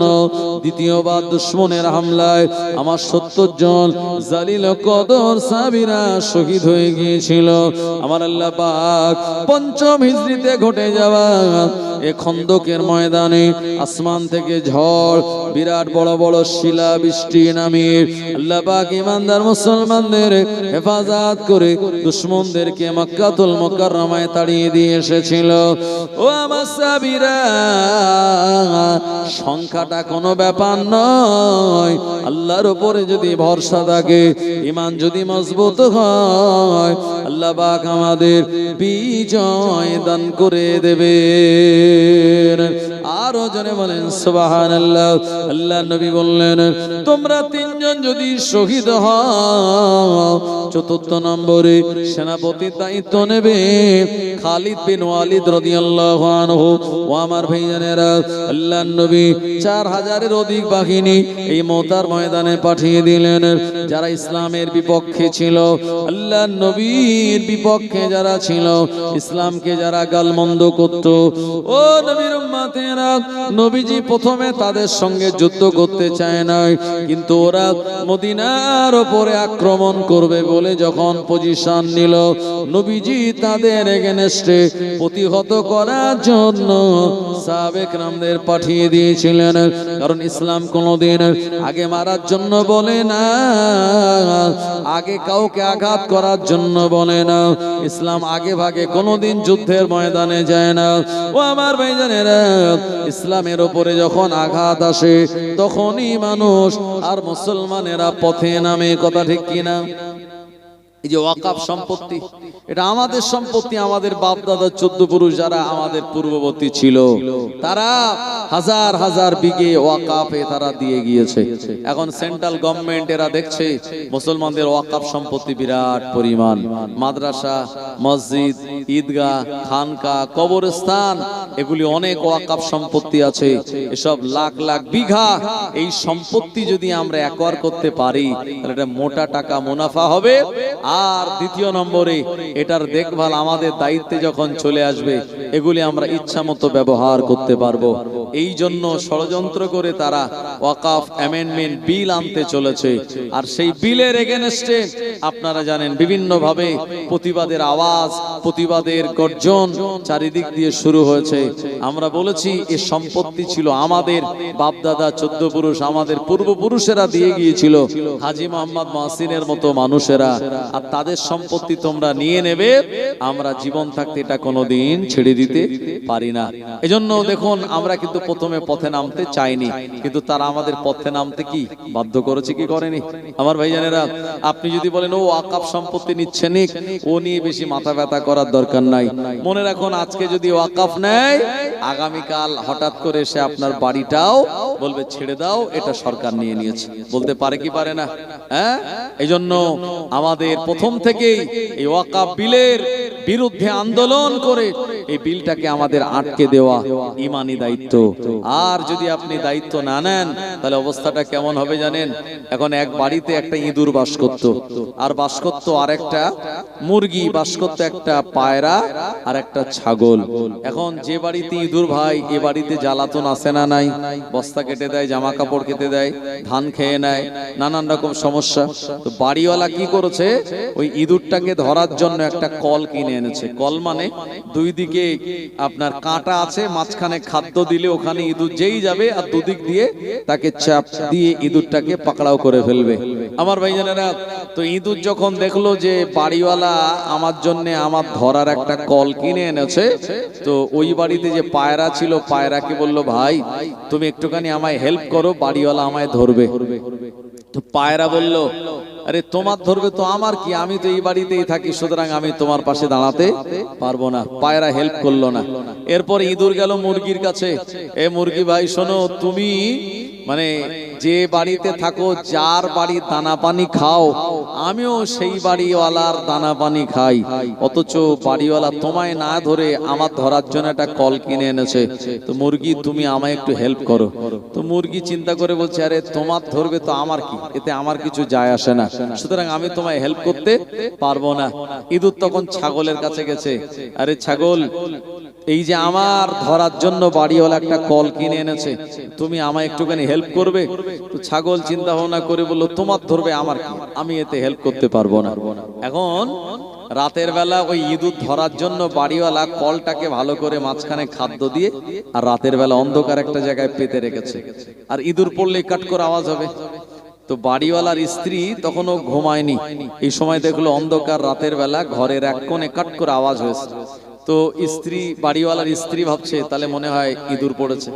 দ্বিতীয়বার দুশমনের হামলায় আমার 70 জন জালিল কদর সাহাবীরা শহীদ হয়ে গিয়েছিল। আমার আল্লাহ পাক 5ম হিজরিতে ঘটে যাওয়া এ খন্দকের ময়দানে আসমান থেকে ঝড়, বিরাট বড় বড় শিলা বৃষ্টি নামিয়ে আল্লাহ পাক ইমানদার মুসলমানদের হেফাজত করে দুশমনদেরকে মক্কাতুল মুকাররমায় তাড়িয়ে দিয়ে এসেছিল। ও আমার সাহাবীরা, সংখ্যাটা কোনো ব্যাপার নয়, আল্লাহর উপরে যদি ভরসা থাকে, ঈমান যদি মজবুত হয়, আল্লাহ পাক আমাদের বিজয় দান করে দেবেন। আরো জনে বলেন সুবহানাল্লাহ। আল্লাহ নবী বললেন, তোমরা তিনজন যদি শহীদ হও, চতুর্থ নম্বরে সেনাপতির দায়িত্ব নেবে খালিদ বিন ওয়ালিদ রাদিয়াল্লাহু আনহু। ও আমার ভাইজানেরা, আল্লাহ নবী 4000-এর অধিক বাহিনী এই মোতার ময়দানে পাঠিয়ে দিলেন। যারা ইসলামের বিপক্ষে ছিল, আল্লাহ নবীর বিপক্ষে যারা ছিল, ইসলামকে যারা গালমন্দ করত, ও নবীর উম্মতেরা, নবীজি প্রথমে তাদের সঙ্গে যুদ্ধ করতে চায় না, কিন্তু ওরা মদিনার উপরে আক্রমণ করবে বলে যখন পজিশন নিল, নবীজি তাদের এগেনস্টে প্রতিহত করার জন্য সাহাবে কেরামদের পাঠিয়ে দিয়েছিলেন। কারণ ইসলাম কোনোদিন আগে মারার জন্য বলে না, আগে কাউকে আঘাত করার জন্য বলে না। ইসলাম আগে ভাগে কোনোদিন যুদ্ধের ময়দানে যায় না। ও আমার ভাইজানেরা, ইসলামের উপরে যখন আঘাত আসে, তখনই মানুষ আর মুসলমানেরা পথে নামে। কথা ঠিক কিনা? এই যে ওয়াকাফ সম্পত্তি, এটা আমাদের সম্পত্তি। আমাদের বাপ দাদা 14 পুরুষ যারা আমাদের পূর্ববর্তী ছিল, তারা হাজার হাজার বিঘে ওয়াকাফে তারা দিয়ে গিয়েছে। এখন সেন্ট্রাল গভর্নমেন্ট এরা দেখছে মুসলমানদের ওয়াকাফ সম্পত্তি বিরাট পরিমাণ, মাদ্রাসা, মসজিদ, ঈদগাহ, খানকা, কবরস্থান, এগুলি অনেক ওয়াকাফ সম্পত্তি আছে। এসব লাখ লাখ বিঘা এই সম্পত্তি যদি আমরা অ্যাকোয়ার করতে পারি, তাহলে এটা মোটা টাকা মুনাফা হবে। আর দ্বিতীয় নম্বরে, এটার দেখভাল আমাদের দায়িত্বে যখন চলে আসবে, এগুলি আমরা ইচ্ছা মতো ব্যবহার করতে পারবো। এই জন্য ষড়যন্ত্র করে তারা ওয়াকাফ অ্যামেন্ডমেন্ট বিল আনতে চলেছে। আর সেই বিলের এগেনস্টে আপনারা জানেন বিভিন্ন ভাবে প্রতিবাদের আওয়াজ, প্রতিবাদের গর্জন চারিদিক দিয়ে শুরু হয়েছে। আমরা বলেছি এই সম্পত্তি ছিল আমাদের বাপদাদা 14 পুরুষ, আমাদের পূর্বপুরুষেরা দিয়ে গিয়েছিল, হাজী মোহাম্মদ মহসিনের মতো মানুষেরা। আর তাদের সম্পত্তি তোমরা নিয়ে নেবে, আমরা জীবন থাকতে এটা কোনোদিন ছেড়ে দিতে পারি না। এজন্য দেখুন, আমরা কিন্তু প্রথমে পথে নামতে চাইনি, কিন্তু তারা আমাদের পথে নামতে কি বাধ্য করেছে, কি করেনি? আমার ভাইজানেরা, আপনি যদি বলেন ও ওয়াকাফ সম্পত্তি নিচ্ছে নিক, ও নিয়ে বেশি মাথা ব্যথা করার দরকার নাই। মনে রাখুন, আজকে যদি ওয়াকাফ নেয়, আগামীকাল হঠাৎ করে এসে আপনার বাড়িটাও বলবে ছেড়ে দাও, এটা সরকার নিয়ে নিয়েছে। বলতে পারে কি পারে না? হ্যাঁ, এই জন্য আমাদের প্রথম থেকেই এই ওয়াকাফ বিলের বিরুদ্ধে আন্দোলন করে এই বিলটাকে আমাদের আটকে দেওয়া ঈমানি দায়িত্ব। আর যদি আপনি দায়িত্ব না নেন, তাহলে অবস্থাটা কেমন হবে জানেন? এখন এক বাড়িতে একটা ইঁদুর বাস করত, আর বাস করত আর একটা মুরগি, বাস করত একটা পায়রা আর একটা ছাগল। এখন যে বাড়িতে ইঁদুর ভাই, এ বাড়িতে জ্বালাতন আসে না নাই? বস্তা কেটে দেয়, জামা কাপড় কেটে দেয়, ধান খেয়ে নেয়, নানান রকম সমস্যা। তো বাড়িওয়ালা কি করেছে, ওই ইঁদুরটাকে ধরার জন্য একটা কল কিনে এনেছে। কল মানে দুই দিকে আপনার কাঁটা আছে, মাঝখানে খাদ্য দিলে ওখানে ইঁদুর যেই যাবে আর দুদিক দিয়ে তাকে চাপ দিয়ে ইঁদুরটাকে পাকড়াও করে ফেলবে। আমার ভাইজানেরা, তো ইঁদুর যখন দেখলো যে বাড়িওয়ালা আমার জন্য আমার ধরার একটা কল কিনে এনেছে, তো ওই বাড়িতে যে পায়রা ছিল, পায়রাকে বলল, ভাই তুমি একটুখানি আমায় হেল্প করো, বাড়িওয়ালা আমায় ধরবে। তো পায়রা বলল, আরে তোমার ধরবে তো আমার কি, আমি তো এই বাড়িতেই থাকি, সুতরাং আমি তোমার পাশে দাঁড়াতে পারবো না। পায়রা হেল্প করলো না। এরপর ইঁদুর গেল মুরগির কাছে, এ মুরগি ভাই শোনো, তুমি মানে যে বাড়িতে থাকো, যার বাড়ি দানা পানি খাও, আমিও সেই বাড়িওয়ালার দানা পানি খাই, অথচ বাড়িওয়ালা তোমায় না ধরে আমার ধরার জন্য একটা কল কিনে এনেছে। তো মুরগি, তুমি আমায় একটু হেল্প করো। তো মুরগি চিন্তা করে বলছে, আরে তোমার ধরবে তো আমার কি, এতে আমার কিছু যায় আসে না, সুতরাং আমি তোমায় হেল্প করতে পারবো না। ইঁদুর তখন ছাগলের কাছে গেছে, আরে ছাগল, এই যে আমার ধরার জন্য বাড়িওয়ালা একটা কল কিনে এনেছে, তুমি আমায় একটুখানি হেল্প করবে? তো ছাগল চিন্তা ভাবনা করে বলল, তোমার ধরবে আমার কি, আমি এতে হেল্প করতে পারবো না। এখন রাতের বেলা ওই ইঁদুর ধরার জন্য বাড়িওয়ালা কলটাকে ভালো করে মাঝখানে খাদ্য দিয়ে আর রাতের বেলা অন্ধকার একটা জায়গায় পেতে রেখেছে, আর ইঁদুর পড়লে কাট করে আওয়াজ হবে। তো বাড়িওয়ালার স্ত্রী তখনও ঘুমায়নি, এই সময় দেখলো অন্ধকার রাতের বেলা ঘরের এক কোণে কাট করে আওয়াজ হয়েছে। তো স্ত্রী, বাড়িওয়ালার স্ত্রী ভাবছে তাহলে মনে হয় ইঁদুর পড়েছে।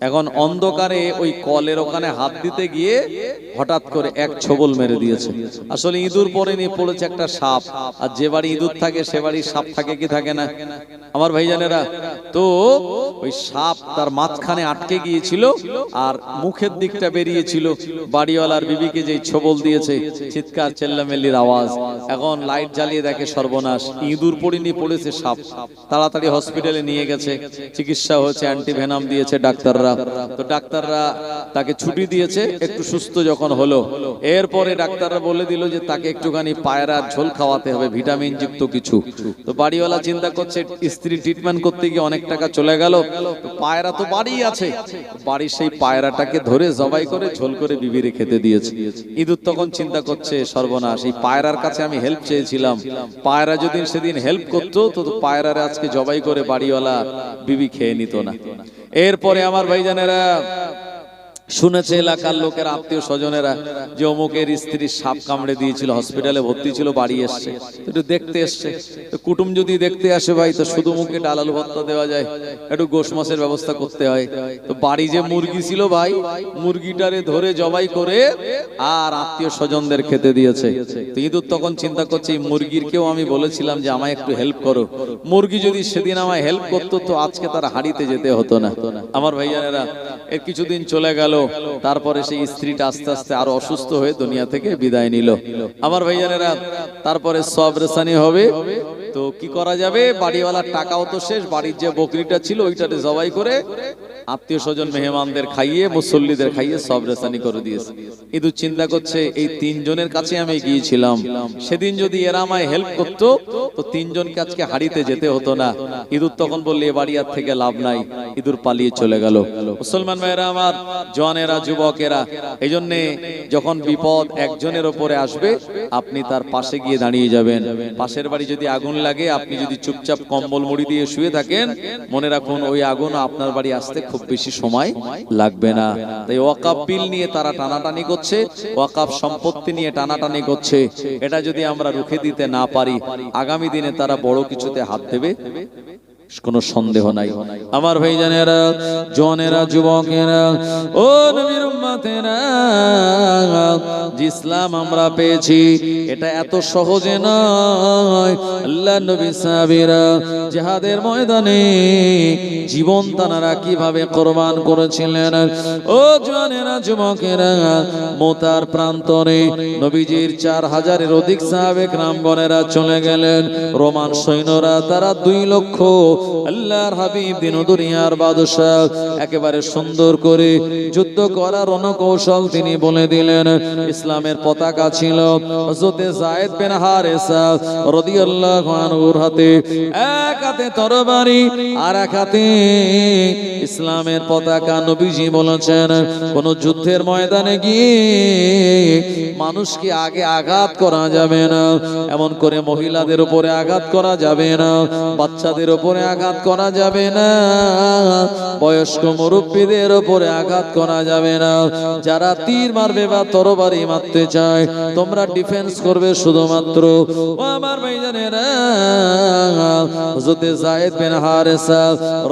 এখন অন্ধকারে ওই কলের ওখানে হাত দিতে গিয়ে হঠাৎ করে এক ছোবল মেরে দিয়েছে। আসলে ইঁদুর পড়েনি, পড়েছে একটা সাপ। আর যে বাড়ি ইঁদুর থাকে সে বাড়ির সাপ থাকে কি থাকে না আমার ভাইজানেরা? তো ওই সাপ তার মাঝখানে আটকে গিয়েছিল আর মুখের দিকটা বেরিয়েছিল। বাড়িওয়ালার বিবিকে যে ছোবল দিয়েছে, চিৎকার চেল্লামেল্লির আওয়াজ। এখন লাইট জ্বালিয়ে দেখে সর্বনাশ, ইঁদুর পড়েনি, পড়েছে সাপ। তাড়াতাড়ি হসপিটালে নিয়ে গেছে, চিকিৎসা হয়েছে, অ্যান্টিভেনাম দিয়েছে ডাক্তাররা। তো ডাক্তাররা তাকে ছুটি দিয়েছে একটু সুস্থ যখন হলো। এরপরে ডাক্তাররা বলে দিল যে তাকে একটুখানি পায়রার ঝোল খাওয়াতে হবে, ভিটামিন যুক্ত কিছু। তো বাড়িওয়ালা চিন্তা করছে স্ত্রী ট্রিটমেন্ট করতে গিয়ে অনেক টাকা চলে গেল, তো পায়রা তো বাড়ি আছে, বাড়ির সেই পায়রাটাকে ধরে জবাই করে ঝোল করে বিবিরে খেতে দিয়েছে। ইঁদুর তখন চিন্তা করছে সর্বনাশ, এই পায়রার কাছে আমি হেল্প চেয়েছিলাম, পায়রা যদি সেদিন হেল্প করতো তো পায়রারে আজকে জবাই করে বাড়িওয়ালা বিবি খেয়ে নিত না। এরপরে আমার ভাইজানেরা শুনেছে এলাকার লোকের আত্মীয় স্বজনেরা যে অমুকের স্ত্রীর সাপ কামড়ে দিয়েছিল, হসপিটালে ভর্তি ছিল, বাড়ি এসছে, একটু দেখতে এসছে। তো কুটুম যদি দেখতে আসে ভাই, তো শুধু মুখে ডাল আলু ভর্তা দেওয়া যায়, একটু গোশ মাছের ব্যবস্থা করতে হয়। তো বাড়ি যে মুরগি ছিল ভাই, মুরগিটারে ধরে জবাই করে আর আত্মীয় স্বজনদের খেতে দিয়েছে। তো ইঁদুর তখন চিন্তা করছে এই মুরগির কেউ আমি বলেছিলাম যে আমায় একটু হেল্প করো, মুরগি যদি সেদিন আমায় হেল্প করতো তো আজকে তার হাড়িতে যেতে হতো না। আমার ভাইজানেরা এর কিছুদিন চলে গেল, তারপরে সেই স্ত্রীটা আস্তে আস্তে আরো অসুস্থ হয়ে দুনিয়া থেকে বিদায় নিল। আমার ভাইজানেরা তারপরে সবরেসানি হবে, তো কি করা যাবে, বাড়িওয়ালার টাকাও তো শেষ, বাড়ির যে বকরিটা ছিল ওইটাতে জবাই করে আত্মীয় স্বজন মেহমানদের খাইয়ে, মুসল্লিদের খাইয়ে সবরেসানি করে দিয়েছে। ইঁদুর চিন্তা করছে এই তিনজনের কাছে আমি গিয়েছিলাম, সেদিন যদি এরা আমায় হেল্প করতো তো তিনজনকে আজকে হাড়িতে যেতে হতো না। ইঁদুর তখন বললে এ বাড়ি আর থেকে লাভ নাই, ইঁদুর পালিয়ে চলে গেল। মুসলমান ভাইরা আমার, জওয়ানেরা, যুবকেরা, এই জন্যে যখন বিপদ একজনের ওপরে আসবে আপনি তার পাশে গিয়ে দাঁড়িয়ে যাবেন। পাশের বাড়ি যদি আগুন লাগে, আপনি যদি চুপচাপ কম্বল মুড়ি দিয়ে শুয়ে থাকেন, মনে রাখুন ওই আগুন আপনার বাড়ি আসতে খুব বেশি সময় লাগবে না। তাই ওয়াকাফ বিল নিয়ে তারা টানাটানি করছে, ওয়াকাফ সম্পত্তি নিয়ে টানাটানি করছে। এটা যদি আমরা রুখে দিতে না পারি, আগামী দিনে তারা বড় কিছুতে হাত দেবে, কোনো সন্দেহ নাই। আমার ভাইজানেরা, জওয়ানেরা, যুবকেরা, ও নবীর উম্মতেরা, যে ইসলাম আমরা পেয়েছি এটা এত সহজে নয়। আল্লাহ নবী সাহাবীরা জিহাদের ময়দানে জীবন তানারা কিভাবে কোরবান করেছিলেন। ও জওয়ানেরা, যুবকেরা, মোতার প্রান্তরে নবীজির 4000-এর অধিক সাহাবে کرامগণেরা চলে গেলেন। রোমান সৈন্যরা তারা 2 লক্ষ, আল্লাহর হাবিব দিন দুনিয়ার বাদশা, একেবারে সুন্দর করে যুদ্ধ করার রণকৌশল তিনি বলে দিলেন। ইসলামের পতাকা ছিল হযরতে যায়েদ বিন হারেসা রাদিয়াল্লাহু আনহুর হাতে, এক হাতে তরবারি আর এক হাতে ইসলামের পতাকা। নবীজি বলেছেন কোন যুদ্ধের ময়দানে গিয়ে মানুষকে আগে আঘাত করা যাবে না, এমন করে মহিলাদের উপরে আঘাত করা যাবে না, বাচ্চাদের উপরে আঘাত করা যাবে না, বয়স্ক মুরব্বীদের উপরে আঘাত করা যাবে না। যারা তীর মারবে বা তরবারি মারতে চায় তোমরা ডিফেন্স করবে শুধুমাত্র। ও আমার ভাইজানেরা, হযরতে যায়েদ বিন হারেসা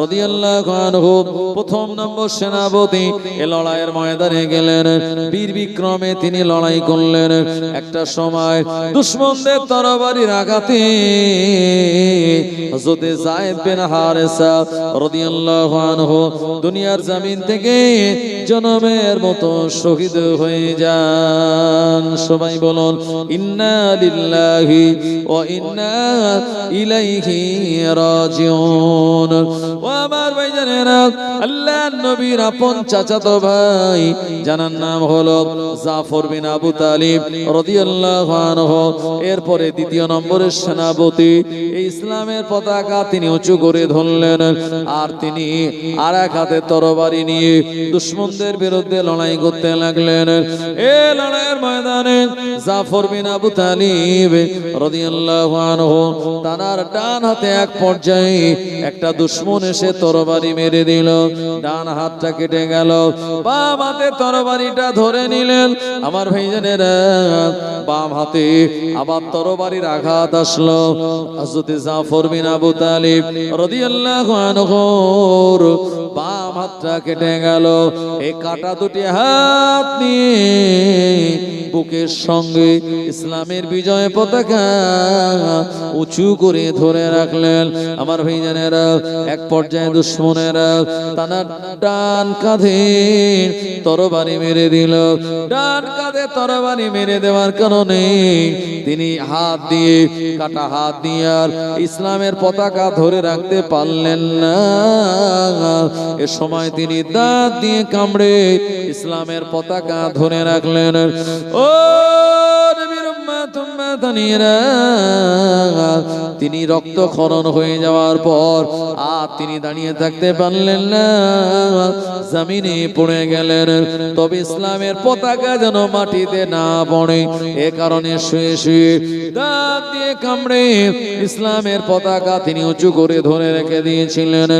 রাদিয়াল্লাহু আনহু প্রথম নম্বর সেনাপতি এই লড়াইয়ের ময়দানে গেলেন। বীর বিক্রমে তিনি লড়াই করলেন। একটা সময় দুশমনদের তরবারির আঘাতে হযরতে যায়েদ বিন হারেসা রাদিয়াল্লাহু আনহু দুনিয়ার জমিন থেকে জনমের মতো শহীদ হয়ে যান। সবাই বলুন ইন্না লিল্লাহি ওয়া ইন্না ইলাইহি রাজিউন। ও আমার ভাইজানেরা, আল্লাহর নবীর আপন চাচাতো ভাই জানার নাম হলো জাফর বিন আবু তালিব রাদিয়াল্লাহু আনহু। এরপরে দ্বিতীয় নম্বরের সেনাপতি, এই ইসলামের পতাকা তিনি উঁচু করে ধরলেন, আর তিনি আর এক হাতে তরবারি নিয়ে দুশমনদের বিরুদ্ধে লড়াই করতে লাগলেন। এই লড়াইয়ের ময়দানে জাফর বিন আবু তালিব রাদিয়াল্লাহু আনহু তার ডান হাতে এক পর্যায়ে একটা দুশমন এসে তরবারি মেরে দিল, ডান হাতটা কেটে গেল, বাম হাতে তরবারিটা ধরে নিলেন। আমার ভাইজানেরা, বাম হাতে আবার তরবারির আঘাত আসলো। হযরত জাফর বিন আবু তালিব রাদিয়াল্লাহু আনহুর বাম হাতটা কেটে গেল। এই কাটা দুটি হাত নিয়ে বুকের সঙ্গে ইসলামের বিজয় পতাকা উঁচু করে ধরে রাখলেন। আমার ভাইজানেরা, এক পর্যায়ে দুশমনেরা তার ডান কাঁধে তরবারি মেরে দিল। ডান কাঁধে তরবারি মেরে দেওয়ার কারণে তিনি হাত দিয়ে, কাটা হাত দিয়ে আর ইসলামের পতাকা ধরে রাখতে পারলেন না। এ সময় তিনি দাঁত দিয়ে কামড়ে ইসলামের পতাকা ধরে রাখলেন। ও নবীর উম্মত উম্মতানিরা, তিনি রক্তক্ষরণ হয়ে যাওয়ার পর আর তিনি দাঁড়িয়ে থাকতে পারলেন না, জমিনে পড়ে গেলেন। তবে ইসলামের পতাকা যেন মাটিতে না পড়ে, এ কারণে শুয়ে শুয়ে দাঁত দিয়ে কামড়ে ইসলামের পতাকা তিনি উঁচু করে ধরে রেখে দিয়েছিলেন।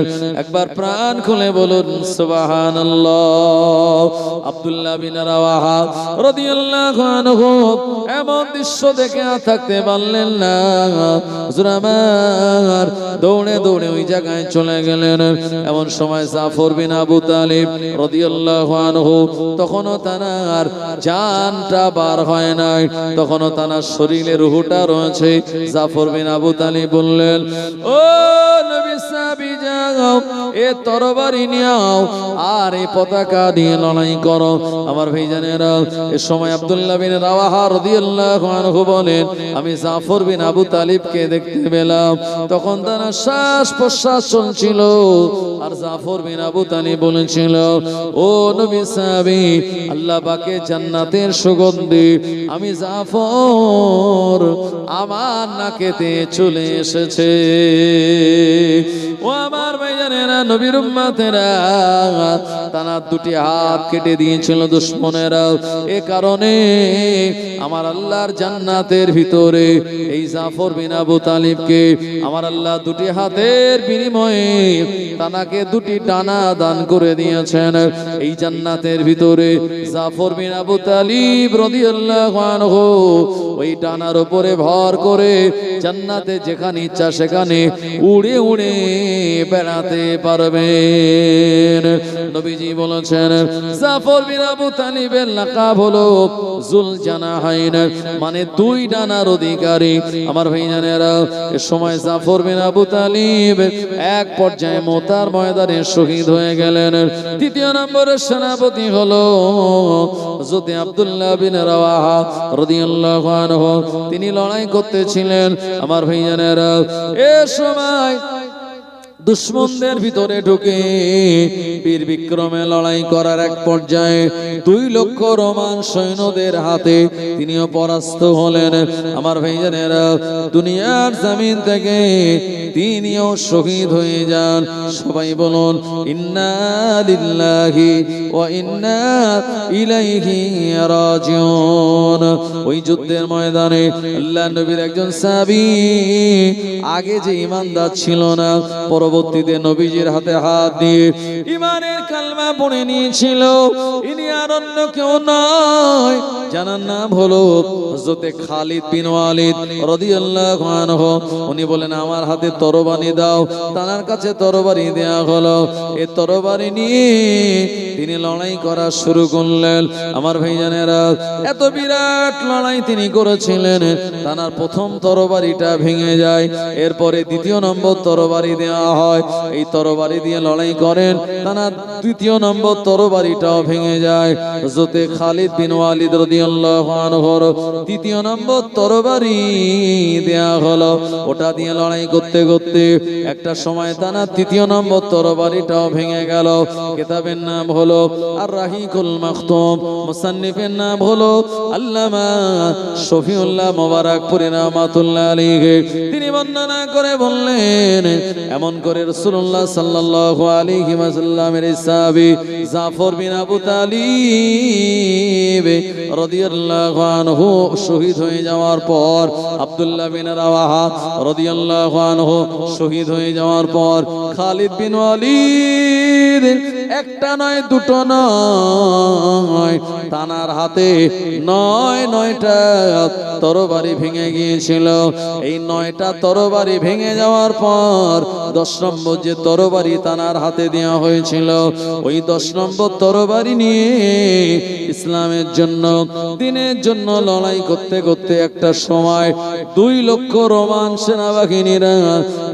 একবার প্রাণ খুলে বলুন সুবহানাল্লাহ। আব্দুল্লাহ বিন রাওয়াহা রাদিয়াল্লাহু আনহু এমন দৃশ্য দেখে আর থাকতে পারলেন না। হুজুর আমার দৌড়ে দৌড়ে ওই জায়গায় চলে গেলেন। এমন সময় জাফর বিন আবু তালিব রাদিয়াল্লাহু আনহু তখনও তার জানটা বার হয় নাই, তখনও তার শরীরে রূহটা রয়েছে। জাফর বিন আবু তালিব বললেন, ও নবী সাহাবী, যাও এ তরবারি নিও আর এই পতাকা দিয়ে লড়াই করো। আমার ভাইজানেরা, এ সময় আব্দুল্লাহ বিন রাওয়াহা রাদিয়াল্লাহু আনহু বলেন, আমি জাফর বিন আবু তালিবকে দেখতে পেলাম। তখন তার শ্বাস প্রশ্বাস চলছিল, আর জাফর বিন আবু তালিব বলেছিল, ও নবী সাহাবী, আল্লাহ পাকের জান্নাতের সুগন্ধি আমি জাফর আমার নাকেতে চলে এসেছে। ও আমার ভাইজানেরা, নবীর উম্মতেরা, তার দুটি হাত কেটে দিয়েছিল দুশমনেরা। এ কারণে আমার আল্লাহর জান্নাতের ভিতরে এই জাফর বিন আবু তালিবকে আমার আল্লাহ দুটি হাতের বিনিময়ে তানাকে দুটি ডানা দান করে দিয়েছেন। এই জান্নাতের ভিতরে জাফর বিন আবু তালিব রাদিয়াল্লাহু আনহু ওই ডানার উপরে ভর করে জান্নাতে যেখানে ইচ্ছা সেখানে উড়ে উড়ে বেড়াতে পারবেন। নবীজি বলেছেন, জাফর বিন আবু তালিবের লাকাব হলো যুল জানাহাইন, মানে দুই ডানার অধিকারী। আমার ভাইজানেরা, এ সময় জাফর বিন আবু তালিব এক পর্যায়ে মুতার ময়দানে শহীদ হয়ে গেলেন। তৃতীয় নম্বরের সেনাপতি হলো হযরত আব্দুল্লাহ বিন রাওয়াহা রাদিয়াল্লাহু আনহু। তিনি লড়াই করতেছিলেন। আমার ভাইজানেরা, এ সময় দুশমনদের ভিতরে ঢুকে বীর বিক্রমে লড়াই করার এক পর্যায়ে 2 লক্ষ রোমান সৈন্যদের হাতে তিনিও পরাস্ত হলেন। আমার ভাইজানেরা, দুনিয়ার জমিন থেকে তিনিও শহীদ হয়ে যান। সবাই বলুন ইন্না লিল্লাহি ওয়া ইন্না ইলাইহি রাজিউন। ওই যুদ্ধের ময়দানে আল্লাহর নবীর একজন সাহাবী আগে যে ঈমানদার ছিল না, পরবর্তীতে নবীজির হাতে হাত দিয়ে ঈমানের কালমা পড়ে নিয়েছিল। ইনি আর অন্য কেউ নয়, জানার নাম হলো হযরত খালিদ বিন ওয়ালিদ রাদিয়াল্লাহু আনহু। উনি বলেন, আমার হাতে তরবারি দাও। তার কাছে তরবারি দেয়া হলো। এই তরবারি নিয়ে তিনি লড়াই করা শুরু করলেন। আমার ভাইজানেরা, এত বিরাট লড়াই তিনি করেছিলেন। তার প্রথম তরবারিটা ভেঙে যায়, এরপরে দ্বিতীয় নম্বর তরবারি দেওয়া হয়। এই তরবারি দিয়ে লড়াই করেন, তার দ্বিতীয় নম্বর তরবারিটাও ভেঙে যায়। হযরত খালিদ বিন ওয়ালিদ রাদিয়াল্লাহু আনহুর তৃতীয় নম্বর তরবারি দেয়া হলো। ওটা দিয়ে লড়াই করতে করতে একটা সময় তানার তৃতীয় নম্বর তরবারিটাও ভেঙে গেল। কিতাবের নাম হলো আর রাহিকুল মাখতুম, মুসান্নিফের নাম হলো আল্লামা শফিউল্লাহ মুবারকপুরী রাহমাতুল্লাহ আলাইহি। তিনি বর্ণনা করে বললেন, এমন করে রাসূলুল্লাহ সাল্লাল্লাহু আলাইহি ওয়াসাল্লামের সাহাবী জাফর বিন আবু তালিব রাদিয়াল্লাহু আনহু শহীদ হয়ে যাওয়ার পর, আব্দুল্লাহ বিন রাওয়াহা রাদিয়াল্লাহু আনহু শহীদ হয়ে যাওয়ার পর, খালিদ বিন ওয়ালিদ একটা নয় দুটো নয়, তানার হাতে নয়টা তরবারি ভেঙে গিয়েছিল। এই 9টা তরবারি ভেঙে যাওয়ার পর 10 নম্বর যে তরবারি তানার হাতে দেওয়া হয়েছিল, ওই 10 নম্বর তরবারি নিয়ে ইসলামের জন্য, দিনের জন্য লড়াই করতে করতে একটা সময় 2 লক্ষ রোমান সেনাবাহিনীরা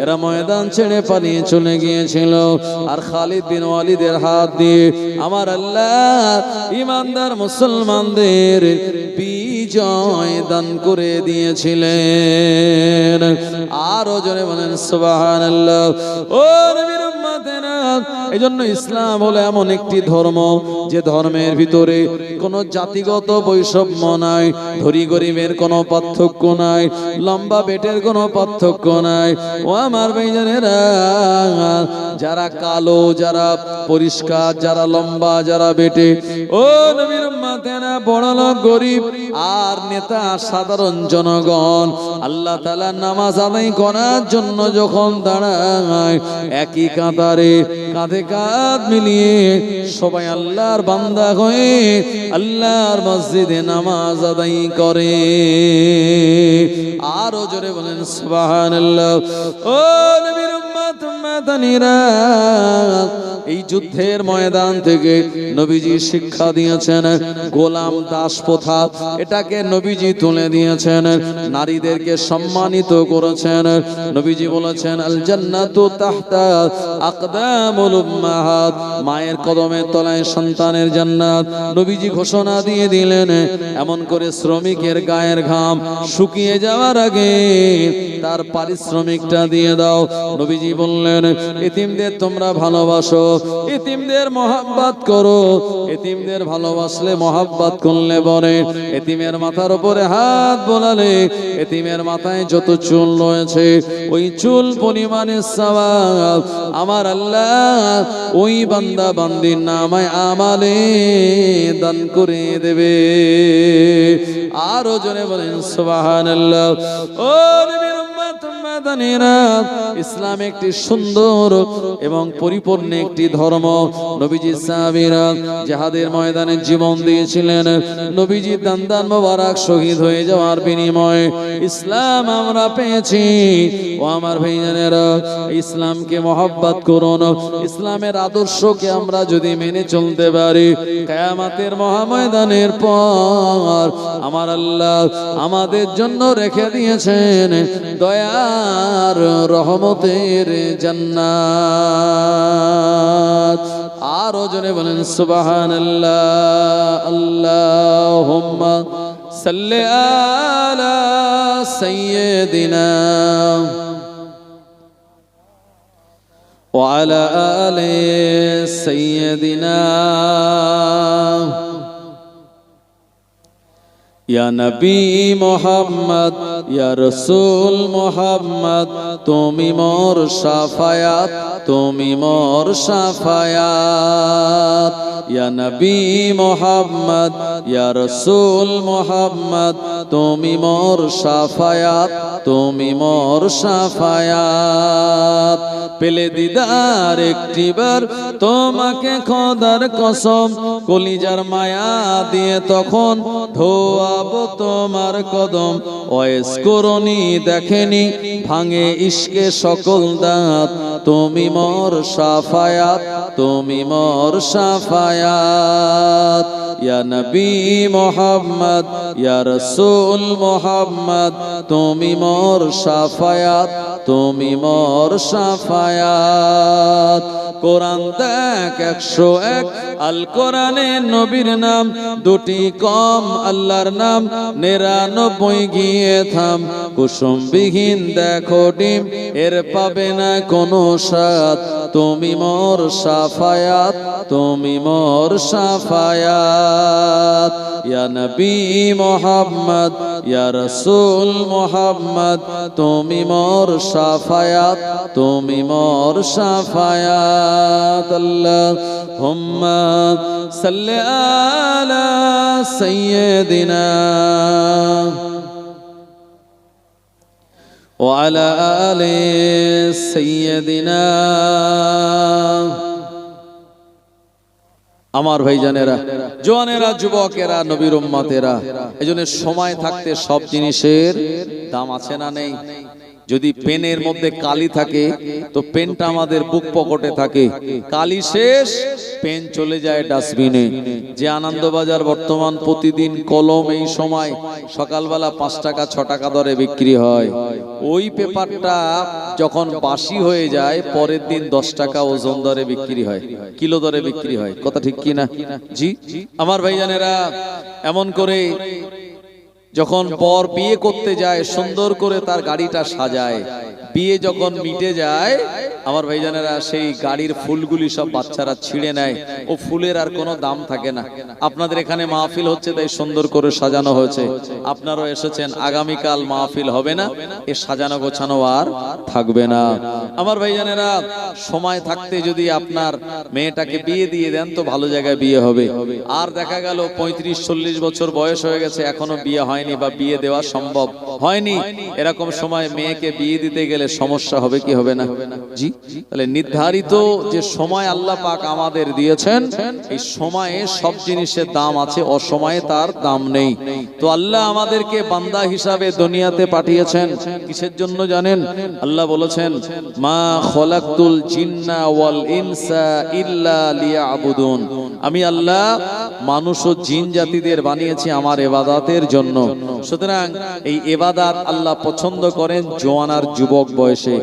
এরা ময়দান ছেড়ে পালিয়ে চলে গিয়েছিল। আর খালিদ বিন ওয়ালিদের হাত দিয়ে আমার আল্লাহ ইমানদার মুসলমানদের বিজয় দান করে দিয়েছিলেন। আরো জোরে বলেন সুবহানাল্লাহ। ও নবীর উম্মতেরা, এজন্য ইসলাম হলো এমন একটি ধর্ম যে ধর্মের ভিতরে কোনো জাতিগত বৈষম্য নাই, ধনী গরিবের কোনো পার্থক্য নাই, লম্বা বেটের কোনো পার্থক্য নাই। ও আমার ভাইজানেরা, যারা কালো, যারা পরিষ্কার, যারা লম্বা, যারা বেটে, ও নবীর উম্মতেরা, বড় লোক গরিব আর নেতা সাধারণ জনগণ আল্লাহ তাআলা নামাজ আদায় করার জন্য যখন দাঁড়ায়, একই কাতারে কাঁধে কাঁধ মিলিয়ে সবাই আল্লাহর বান্দা হয়ে আল্লাহর মসজিদে নামাজ আদায় করে। আরো জোরে বলেন সুবহানাল্লাহ। ও নবীর উম্মত উম্মতানিরা, এই যুদ্ধের ময়দান থেকে নবীজি শিক্ষা দিয়েছেন গোলাম দাস প্রথা, এটাকে নবীজি তুলে দিয়েছেন, নারীদেরকে সম্মানিত করেছেন। নবীজি বলেছেন আল জান্নাতু তাহতা আকদামুল উম্মাহাত, মায়ের কদমের তলায় সন্তানের জান্নাত। নবীজি ঘোষণা দিয়ে দিলেন, এমন করে শ্রমিকের গায়ের ঘাম শুকিয়ে যাওয়ার আগে তার পারিশ্রমিকটা দিয়ে দাও। নবীজি বললেন, এতিমদের তোমরা ভালোবাসো, এতিমদের মহব্বত করো, এতিমদের ভালোবাসলে মহব্বত করলে বলে এতিমের মাথার উপরে হাত বোলালে এতিমের মাথায় যত চুল রয়েছে ওই চুল পরিমাণের সওয়াব আমার আল্লাহ ওই বান্দা বান্দির নামায় আমালে দান করে দেবে। আরো জোরে বলেন সুবহানাল্লাহ। ও নবীর উম্মত উম্মতানিরা, ইসলাম একটি সুন্দর এবং পরিপূর্ণ একটি ধর্ম। নবীজি সাহাবীরা জিহাদের ময়দানে জীবন দিয়েছিলেন। নবীজি দান মোবারক শহীদ হয়ে যাওয়ার বিনিময়ে ইসলাম আমরা পেয়েছি। ও আমার ভাইজানেরা, ইসলামকে মহব্বত করুন। ইসলামের আদর্শকে আমরা যদি মেনে চলতে পারি, কিয়ামতের মহাময়দানের পর আমার আল্লাহ আমাদের জন্য রেখে দিয়েছেন দয়ার রহমতের জান্নাত। আরো জনে বলেন সুবহানাল্লাহ। আল্লাহুম্মা সাল্লি আলা সাইয়্যিদিনা ওয়া আলা আলি সাইয়্যিদিনা ইয়া নবী মুহাম্মদ, ইয়া রাসূল মুহাম্মদ, তুমি মোর শাফায়াত, তুমি মোর শাফায়াত। ইয়া নবী মুহাম্মদ, ইয়া রাসূল মুহাম্মদ, তুমি মোর শাফায়াত, তুমি মোর শাফায়াত। পেলে দিদার একটিবার তোমাকে খোদার কসম, কলিজার মায়া দিয়ে তখন ধোয়াব তোমার কদম। ওয়েস করনি দেখেনি ভাঙে ইশকে সকল দাঁত, তুমি মোর শাফায়াত, তুমি মোর শাফায়াত। ইয়া নবী মুহাম্মদ, ইয়া রাসূল মুহাম্মদ, তুমি মোর শাফায়াত, তুমি মোর শাফায়াত। কোরআন দেখ 101, আল কোরআনে নবীর নাম দুটি কম, আল্লাহর নাম 99 গিয়ে থাম। কুসুমবিহীন দেখো ডিম, এর পাবে না কোনো স্বাদ, তুমি মোর শাফায়াত, তুমি মোর শাফায়াত। ইয়া নবী মুহাম্মদ, ইয়া রাসূল মুহাম্মদ, তুমি মোর শাফায়াত, তুমি মোর শাফায়াত। আল্লাহুম্মা সাল্লি আলা সাইয়্যিদিনা ওয়া আলা আলি সাইয়্যিদিনা। আমার ভাইজানেরা, জওয়ানেরা, যুবকেরা, নবীর উম্মতেরা, এজন্য সময় থাকতে সব জিনিসের দাম আছে না নেই? যদি পেনের মধ্যে কালি থাকে তো পেনটা আমাদের বুক পকেটে থাকে, কালি শেষ পেন চলে যায় ডাস্টবিনে। যে আনন্দবাজার বর্তমান প্রতিদিন কলম এই সময় সকালবেলা 5 টাকা 6 টাকা দরে বিক্রি হয়, ওই পেপারটা যখন বাসি হয়ে যায় পরের দিন 10 টাকা ওজন দরে বিক্রি হয়, কিলো দরে বিক্রি হয়। কথা ঠিক কি না? জি আমার ভাইজানেরা, এমন করে যখন পর বিয়ে করতে যায় সুন্দর করে তার গাড়িটা সাজায়, বিয়ে যখন মিটে যায় আমার ভাইজানেরা সেই গাড়ির ফুলগুলি সব বাচ্চারা ছিঁড়ে নেয়, ও ফুলের আর কোনো দাম থাকে না। আপনাদের এখানে মাহফিল হচ্ছে তাই সুন্দর করে সাজানো হয়েছে, আপনারাও এসেছেন, আগামীকাল মাহফিল হবে না, এ সাজানো গোছানো আর থাকবে না। আমার ভাইজানেরা, সময় থাকতে যদি আপনার মেয়েটাকে বিয়ে দিয়ে দেন তো ভালো জায়গায় বিয়ে হবে। আর দেখা গেল 35-40 বছর বয়স হয়ে গেছে এখনো বিয়ে হয়নি বা বিয়ে দেওয়া সম্ভব হয়নি, এরকম সময় মেয়েকে বিয়ে দিতে গেলে সমস্যা হবে কি হবে না? জি, তাহলে নির্ধারিত যে সময় আল্লাহ পাক আমাদের দিয়েছেন, এই সময়ে সব জিনিসের দাম আছে, অসময়ে তার দাম নেই। তো আল্লাহ আমাদেরকে বান্দা হিসাবে দুনিয়াতে পাঠিয়েছেন কিসের জন্য জানেন? আল্লাহ বলেছেন, মা খলাকতুল জিন্না ওয়াল ইনসা ইল্লা লিয়াবুদুন, আমি আল্লাহ মানুষ ও জিন জাতিদের বানিয়েছি আমার ইবাদতের জন্য। সুতরাং এই ইবাদত আল্লাহ পছন্দ করেন জওয়ান আর যুবক বয়সে।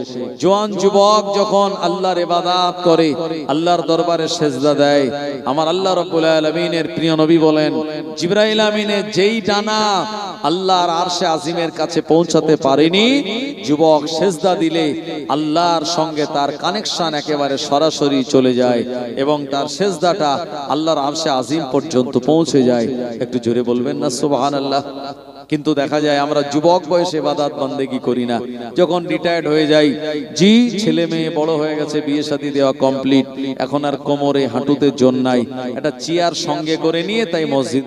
জওয়ান যুবক যখন আল্লাহর ইবাদত করে, আল্লাহর দরবারে সেজদা দেয়, আমার আল্লাহ রাব্বুল আলামিনের প্রিয় নবী বলেন, জিবরাইল আমিনের যেই ডানা আল্লাহর আরশে আজিমের কাছে পৌঁছাতে পারেনি, যুবক সেজদা দিলে আল্লাহর সঙ্গে তার কানেকশন একেবারে সরাসরি চলে যায় এবং তার সেজদাটা আল্লাহর আরশে আজিম পর্যন্ত পৌঁছে যায়। একটু জোরে বলবেন না সুবহানাল্লাহ? কিন্তু দেখা যায় আমরা যুবক বয়সে ইবাদত বন্দেগী করি না, যখন রিটায়ার্ড হয়ে যাই, জি ছেলে মেয়ে বড় হয়ে গেছে, বিয়ে শাদী দেওয়া কমপ্লিট, এখন আর কোমরে হাঁটুতে জোর নাই, একটা চেয়ার সঙ্গে করে নিয়ে তাই মসজিদ